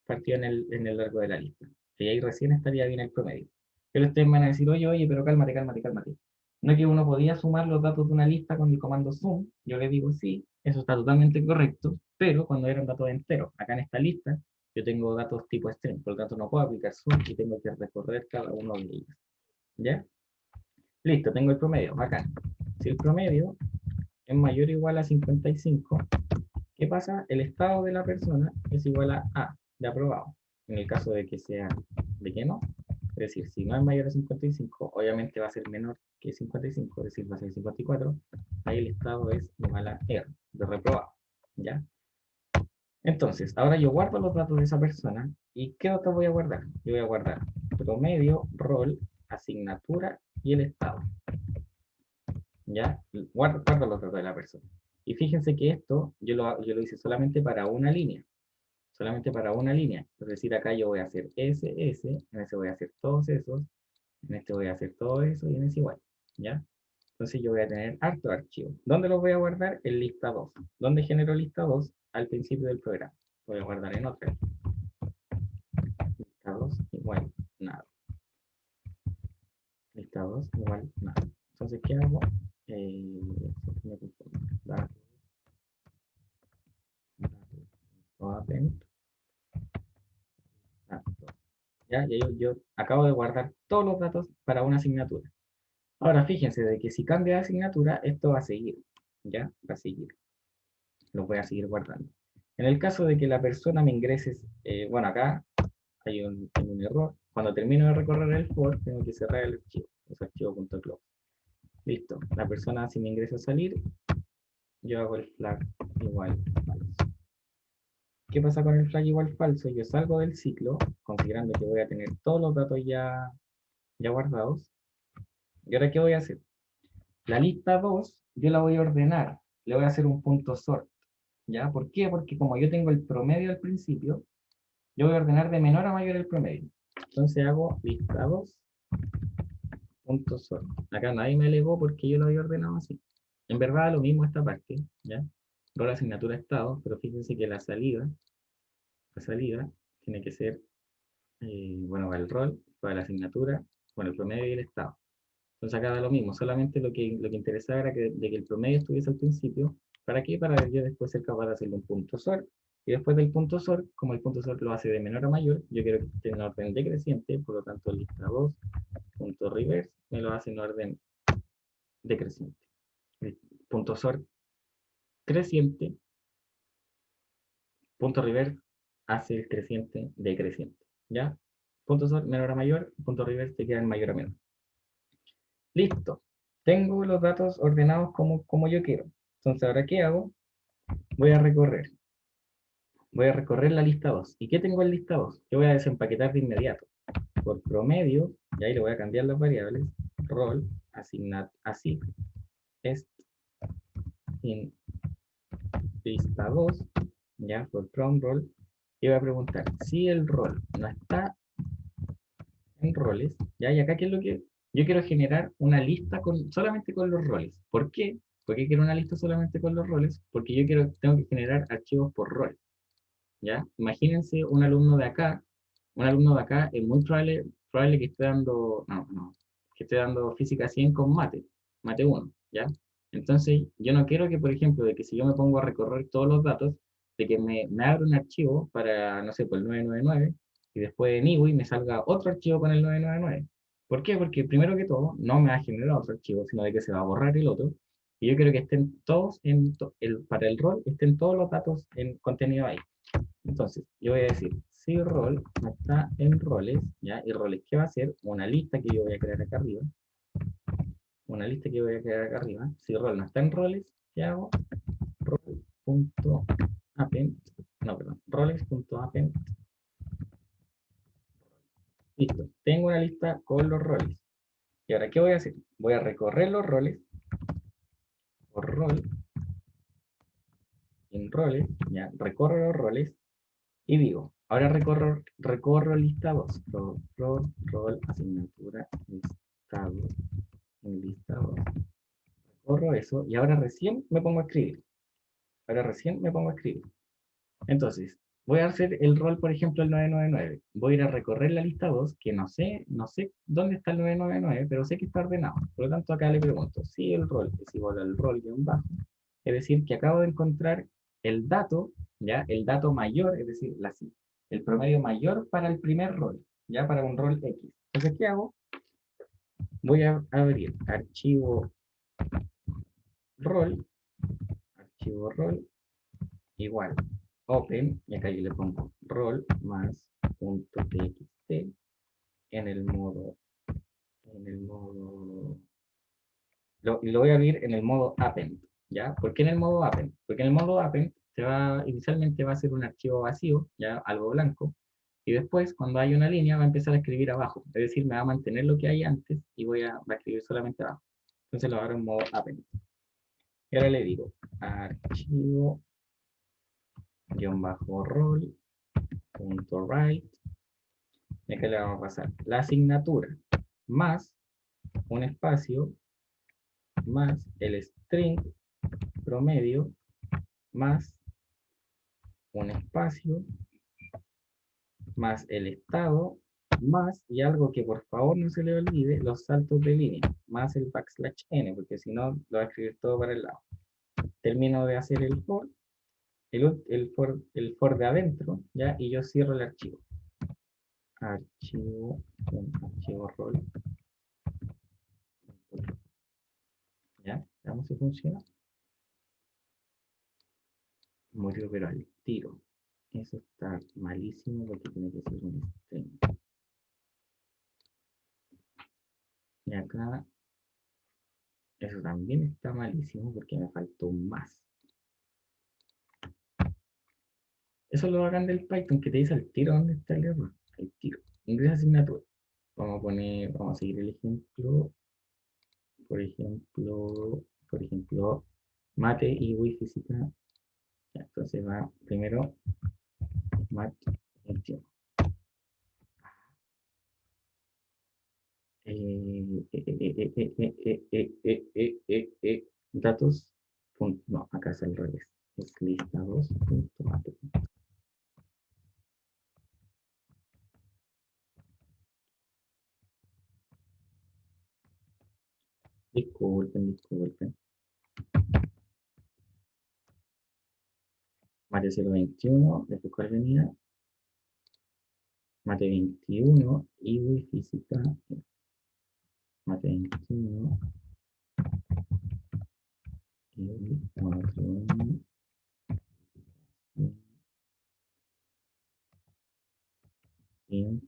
partido en el largo de la lista. Y ahí recién estaría bien el promedio. Pero ustedes me van a decir, oye, pero cálmate, cálmate, cálmate. No es que uno podía sumar los datos de una lista con el comando sum. Yo le digo sí, eso está totalmente correcto, pero cuando eran datos enteros, acá en esta lista, yo tengo datos tipo string, por lo tanto no puedo aplicar sum y tengo que recorrer cada uno de ellos. ¿Ya? Listo, tengo el promedio, bacán. Si el promedio es mayor o igual a 55, ¿qué pasa? El estado de la persona es igual a A, de aprobado. En el caso de que sea, de que no. Es decir, si no es mayor a 55, obviamente va a ser menor que 55, es decir, va a ser 54. Ahí el estado es igual a R, de reprobado. ¿Ya? Entonces, ahora yo guardo los datos de esa persona. ¿Y qué datos voy a guardar? Yo voy a guardar promedio, rol, asignatura y el estado. ¿Ya? Guardo los datos de la persona. Y fíjense que esto yo lo hice solamente para una línea. Solamente para una línea. Es decir, acá yo voy a hacer ese, en ese voy a hacer todos esos, en este voy a hacer todo eso y en ese igual. ¿Ya? Entonces yo voy a tener harto archivo. ¿Dónde los voy a guardar? En lista 2. ¿Dónde genero lista 2? Al principio del programa. Lo voy a guardar en otra. Lista 2 igual nada. Lista 2 igual nada. Entonces, ¿qué hago? Datos. ¿Ya? Y yo acabo de guardar todos los datos para una asignatura. Ahora fíjense de que si cambia de asignatura, esto va a seguir. ¿Ya? Va a seguir. Lo voy a seguir guardando. En el caso de que la persona me ingrese, bueno, acá hay un error. Cuando termino de recorrer el for, tengo que cerrar el archivo. Es archivo.close. Listo. La persona si me ingresa a salir, yo hago el flag igual falso. ¿Qué pasa con el flag igual falso? Yo salgo del ciclo, considerando que voy a tener todos los datos ya guardados. ¿Y ahora qué voy a hacer? La lista 2, yo la voy a ordenar. Le voy a hacer un punto sort. ¿Ya? ¿Por qué? Porque como yo tengo el promedio al principio, yo voy a ordenar de menor a mayor el promedio. Entonces hago lista 2, punto sort. Acá nadie me alegó porque yo lo había ordenado así. En verdad lo mismo esta parte, ¿ya? Rol asignatura estado, pero fíjense que la salida tiene que ser, bueno, el rol, para la asignatura, bueno, el promedio y el estado. Entonces acá da lo mismo, solamente lo que interesaba era de que el promedio estuviese al principio. ¿Para qué? Para yo después ser capaz de hacerle un punto sort. Y después del punto sort, como el punto sort lo hace de menor a mayor, yo quiero que esté en orden decreciente, por lo tanto lista 2, punto reverse, me lo hace en orden decreciente. Punto sort creciente, punto reverse hace el creciente decreciente. ¿Ya? Punto sort menor a mayor, punto reverse te queda en mayor a menor. Listo. Tengo los datos ordenados como yo quiero. Entonces, ¿ahora qué hago? Voy a recorrer la lista 2. ¿Y qué tengo en lista 2? Yo voy a desempaquetar de inmediato. Por promedio, y ahí le voy a cambiar las variables. Rol, así, est, in lista 2, ya, por prom rol. Y voy a preguntar, si el rol no está en roles, ya, y acá qué es lo que... Yo quiero generar una lista solamente con los roles. ¿Por qué? ¿Por qué quiero una lista solamente con los roles? Porque yo tengo que generar archivos por rol, ¿ya? Imagínense un alumno de acá es muy probable que esté dando, que esté dando física 100 con mate 1, ¿ya? Entonces, yo no quiero que, por ejemplo, de que si yo me pongo a recorrer todos los datos, de que me abra un archivo para, no sé, por el 999, y después en IWI me salga otro archivo con el 999. ¿Por qué? Porque primero que todo, no me va a generar otro archivo, sino de que se va a borrar el otro, y yo quiero que estén todos para el rol, estén todos los datos en contenido ahí. Entonces, yo voy a decir, si rol no está en roles, ¿ya? Y roles, ¿qué va a ser? Una lista que yo voy a crear acá arriba. Una lista que yo voy a crear acá arriba. Si rol no está en roles, ¿qué hago? Rol.append, roles.append. Listo, tengo una lista con los roles. Y ahora, ¿qué voy a hacer? Voy a recorrer los roles, por rol, en roles, ya, recorro los roles, y digo, ahora recorro lista 2, rol, asignatura, listado, en lista 2. Recorro eso y ahora recién me pongo a escribir. Entonces, voy a hacer el rol, por ejemplo, el 999. Voy a ir a recorrer la lista 2, que no sé dónde está el 999, pero sé que está ordenado. Por lo tanto, acá le pregunto si el rol es igual al rol-bajo. Es decir, que acabo de encontrar el dato, ¿ya? El dato mayor, es decir, el promedio mayor para el primer rol, ¿ya? Para un rol X. Entonces, ¿qué hago? Voy a abrir archivo rol, igual, open, y acá yo le pongo rol más punto txt en el modo, lo voy a abrir en el modo append, ¿ya? ¿Por qué en el modo append? Porque en el modo append inicialmente va a ser un archivo vacío, ya algo blanco, y después cuando hay una línea va a empezar a escribir abajo, es decir, me va a mantener lo que hay antes y va a escribir solamente abajo. Entonces lo abro en modo append. Y ahora le digo archivo _rol.write, y acá le vamos a pasar la asignatura más un espacio más el string promedio más un espacio más el estado más, y algo que por favor no se le olvide, los saltos de línea más el \n, porque si no lo va a escribir todo para el lado. Termino de hacer el for, el for de adentro, ¿ya? Y yo cierro el archivo. Archivo rol. ¿Ya? Veamos si funciona. Murió pero al tiro. Eso está malísimo porque tiene que ser un string. Y acá, eso también está malísimo porque me faltó un más. Eso es lo bacán del Python, que te dice al tiro dónde está el error. Al tiro. Ingresa asignatura. Vamos a seguir el ejemplo. Por ejemplo, mate y física. Ya, entonces va primero mate 21. Datos. No, acá es al revés. Es lista 2.mate. Disculpen. Mate 021, después cuál venía. Mate 21, y física. Mate 21. Y 4. Y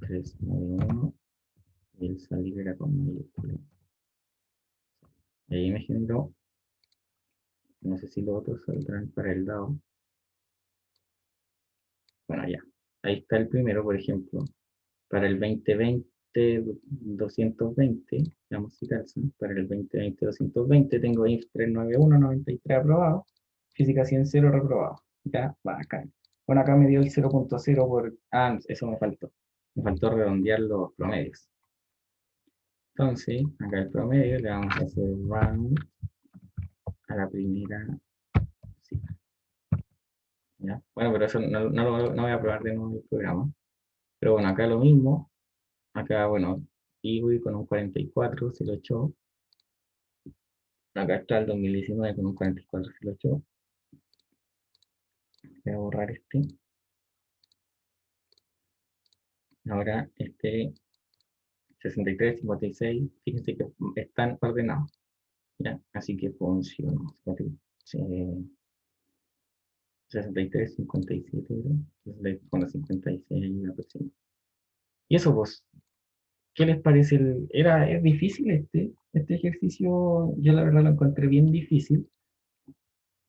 391. Y el salir era con mayúscula. Y ahí me generó. No sé si los otros saldrán para el dado. Bueno, ya. Ahí está el primero, por ejemplo. Para el 2020, 220. Veamos si calzan. Para el 2020, 220 tengo IF 391, 93 aprobado. Física 100, 0 reprobado. Ya, va acá. Bueno, acá me dio el 0.0 por... Ah, eso me faltó. Me faltó redondear los promedios. Entonces, acá el promedio le vamos a hacer round a la primera cita. ¿Ya? Bueno, pero eso no voy a probar de nuevo el programa. Pero bueno, acá lo mismo. Acá, bueno, Kiwi con un 44 se lo echó. Acá está el 2019 con un 44 se lo echó. Voy a borrar este. Ahora este 63, 56, fíjense que están ordenados. ¿Ya? Así que funcionó. 63, 57, bueno, 56 aproximadamente. Y eso, pues, ¿qué les parece? Es difícil este ejercicio, yo la verdad lo encontré bien difícil,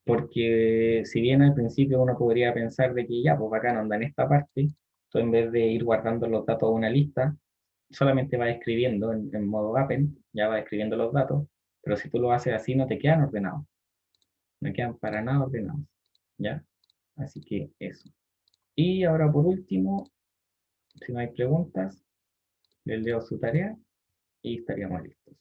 porque si bien al principio uno podría pensar de que ya, pues acá no anda en esta parte, tú en vez de ir guardando los datos a una lista, solamente vas escribiendo en modo append, ya vas escribiendo los datos, pero si tú lo haces así no te quedan ordenados, no quedan para nada ordenados, ¿ya? Así que eso. Y ahora por último, si no hay preguntas, les leo su tarea y estaríamos listos.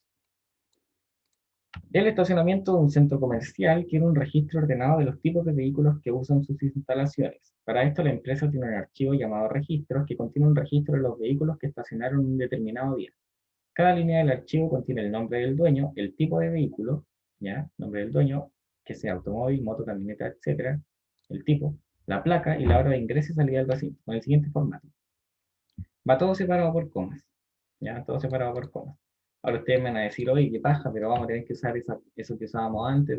El estacionamiento de un centro comercial quiere un registro ordenado de los tipos de vehículos que usan sus instalaciones. Para esto la empresa tiene un archivo llamado registros que contiene un registro de los vehículos que estacionaron un determinado día. Cada línea del archivo contiene el nombre del dueño, el tipo de vehículo, ¿ya? Nombre del dueño, que sea automóvil, moto, camioneta, etc. El tipo, la placa y la hora de ingreso y salida del recinto, con el siguiente formato. Va todo separado por comas, ¿ya? Todo separado por comas. Ahora ustedes me van a decir, oye, qué paja, pero vamos a tener que usar eso que usábamos antes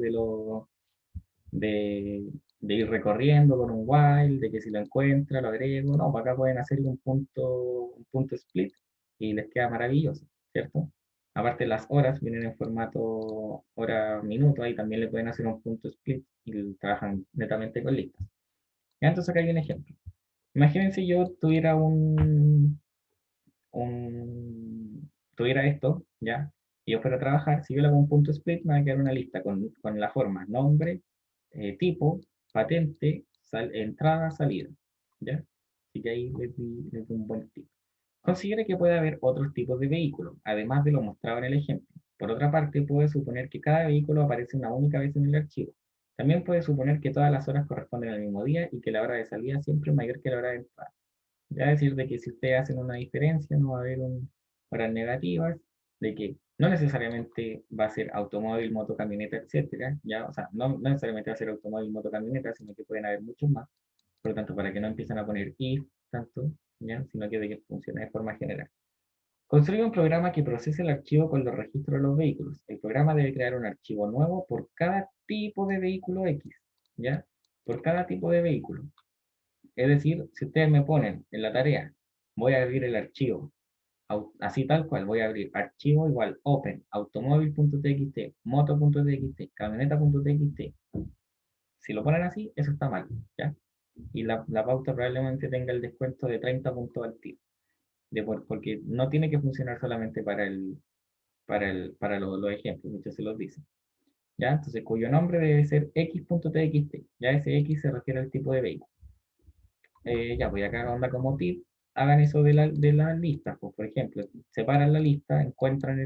de ir recorriendo con un while, de que si lo encuentra, lo agrego. No, para acá pueden hacerle un punto split y les queda maravilloso, ¿cierto? Aparte las horas vienen en formato hora-minuto, ahí también le pueden hacer un punto split y trabajan netamente con listas. Ya, entonces acá hay un ejemplo. Imagínense yo tuviera esto, ¿ya? Y yo fuera a trabajar, si yo le hago un punto split, me va a quedar una lista con la forma nombre, tipo, patente, entrada, salida, ¿ya? Así que ahí les doy un buen tip. Considere que puede haber otros tipos de vehículos, además de lo mostrado en el ejemplo. Por otra parte, puede suponer que cada vehículo aparece una única vez en el archivo. También puede suponer que todas las horas corresponden al mismo día y que la hora de salida siempre es mayor que la hora de entrada. Ya decir de que si ustedes hacen una diferencia, no va a haber horas negativas, de que no necesariamente va a ser automóvil, moto, camioneta, etcétera, ya, o sea, no necesariamente va a ser automóvil, moto, camioneta, sino que pueden haber muchos más. Por lo tanto, para que no empiecen a poner if tanto, ya, sino que de que funcione de forma general. Construye un programa que procese el archivo con los registros de los vehículos. El programa debe crear un archivo nuevo por cada tipo de vehículo X, ¿ya? Por cada tipo de vehículo. Es decir, si ustedes me ponen en la tarea, voy a abrir el archivo, así tal cual, voy a abrir archivo igual open, automóvil.txt, moto.txt, camioneta.txt. Si lo ponen así, eso está mal, ¿ya? Y la pauta probablemente tenga el descuento de 30 puntos al tiro, porque no tiene que funcionar solamente para los ejemplos, muchos se los dicen. ¿Ya? Entonces, cuyo nombre debe ser x.txt, ya ese x se refiere al tipo de vehículo. Ya, pues acá onda como tip, hagan eso de la lista, pues por ejemplo, separan la lista, encuentran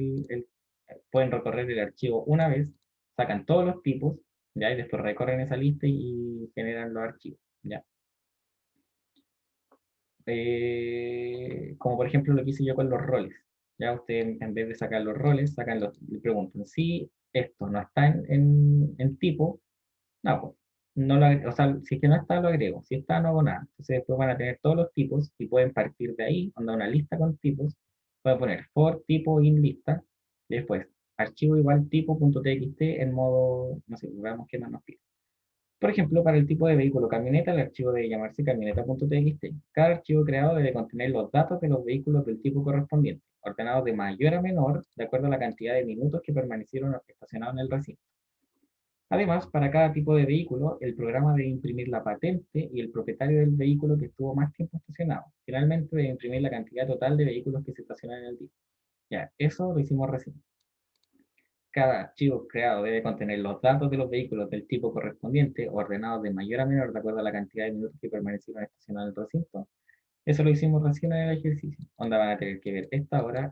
pueden recorrer el archivo una vez, sacan todos los tipos, ya, y después recorren esa lista y generan los archivos, ya. Como por ejemplo lo que hice yo con los roles, ya ustedes en vez de sacar los roles, y preguntan si esto no está en tipo, no, pues, no o sea, si es que no está, lo agrego. Si está, no hago nada. Entonces después van a tener todos los tipos y pueden partir de ahí, onda una lista con tipos. Pueden poner for tipo in lista. Después, archivo igual tipo.txt en modo, no sé, veamos qué más nos pide. Por ejemplo, para el tipo de vehículo camioneta, el archivo debe llamarse camioneta.txt. Cada archivo creado debe contener los datos de los vehículos del tipo correspondiente, ordenados de mayor a menor, de acuerdo a la cantidad de minutos que permanecieron estacionados en el recinto. Además, para cada tipo de vehículo, el programa debe imprimir la patente y el propietario del vehículo que estuvo más tiempo estacionado. Finalmente, debe imprimir la cantidad total de vehículos que se estacionan en el día. Ya, eso lo hicimos recién. Cada archivo creado debe contener los datos de los vehículos del tipo correspondiente, ordenados de mayor a menor de acuerdo a la cantidad de minutos que permanecieron estacionados en el recinto. Eso lo hicimos recién en el ejercicio. Donde van a tener que ver esta hora.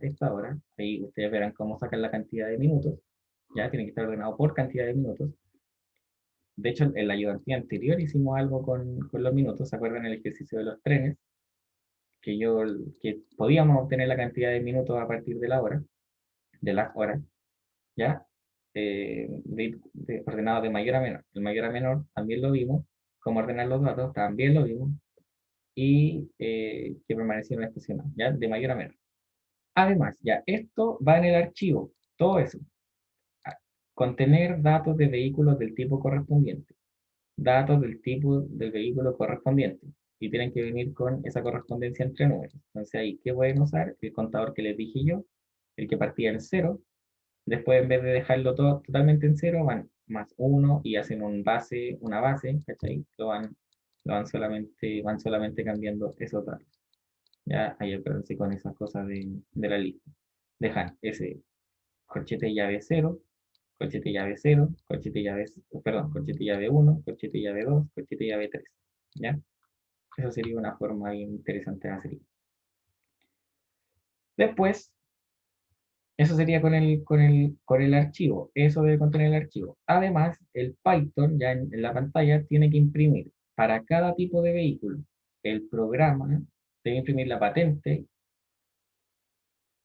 Ahí ustedes verán cómo sacan la cantidad de minutos. Ya, tiene que estar ordenado por cantidad de minutos. De hecho, en la ayudantía anterior hicimos algo con los minutos. ¿Se acuerdan el ejercicio de los trenes? Que podíamos obtener la cantidad de minutos a partir de la hora, de las horas, ¿ya? Ordenado de mayor a menor. El mayor a menor también lo vimos. Cómo ordenar los datos también lo vimos. Y que permanecieron estacionados, ¿ya? De mayor a menor. Además, ya, esto va en el archivo, todo eso. Contener datos de vehículos del tipo correspondiente, datos del tipo del vehículo correspondiente, y tienen que venir con esa correspondencia entre números. Entonces ahí, ¿qué pueden usar? El contador que les dije yo, el que partía en 0, después en vez de dejarlo todo totalmente en 0, van más 1 y hacen una base, ¿cachai? Van solamente cambiando esos datos. Ya, ahí acuérdense con esas cosas de la lista. Dejan ese corchete llave 0, corchete llave 0, corchete llave, perdón, corchete llave 1, corchete llave 2, corchete llave 3. ¿Ya? Eso sería una forma bien interesante de hacerlo. Después, eso sería con el archivo. Eso debe contener el archivo. Además, el Python, ya en la pantalla, tiene que imprimir para cada tipo de vehículo. El programa debe imprimir la patente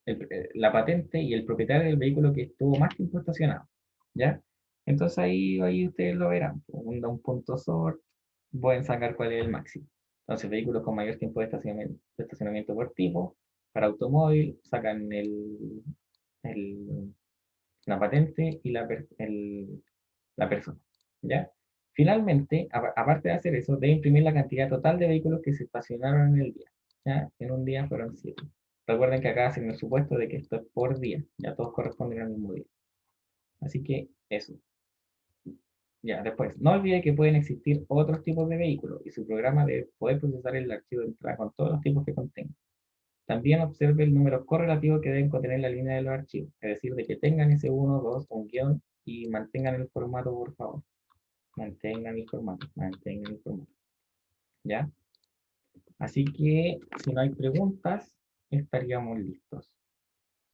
y el propietario del vehículo que estuvo más tiempo estacionado. ¿Ya? Entonces ahí ustedes lo verán. Un punto sort, pueden sacar cuál es el máximo. Entonces, vehículos con mayor tiempo de estacionamiento por tipo, para automóvil, sacan la patente y la persona. ¿Ya? Finalmente, aparte de hacer eso, debe imprimir la cantidad total de vehículos que se estacionaron en el día. ¿Ya? En un día fueron 7. Recuerden que acá hacen el supuesto de que esto es por día, ya todos corresponden al mismo día. Así que eso. Ya, después, no olvide que pueden existir otros tipos de vehículos y su programa debe poder procesar el archivo de entrada con todos los tipos que contenga. También observe el número correlativo que deben contener la línea de los archivos, es decir, de que tengan ese 1, 2 o un guión y mantengan el formato, por favor. Mantengan el formato, mantengan el formato. ¿Ya? Así que, si no hay preguntas, estaríamos listos.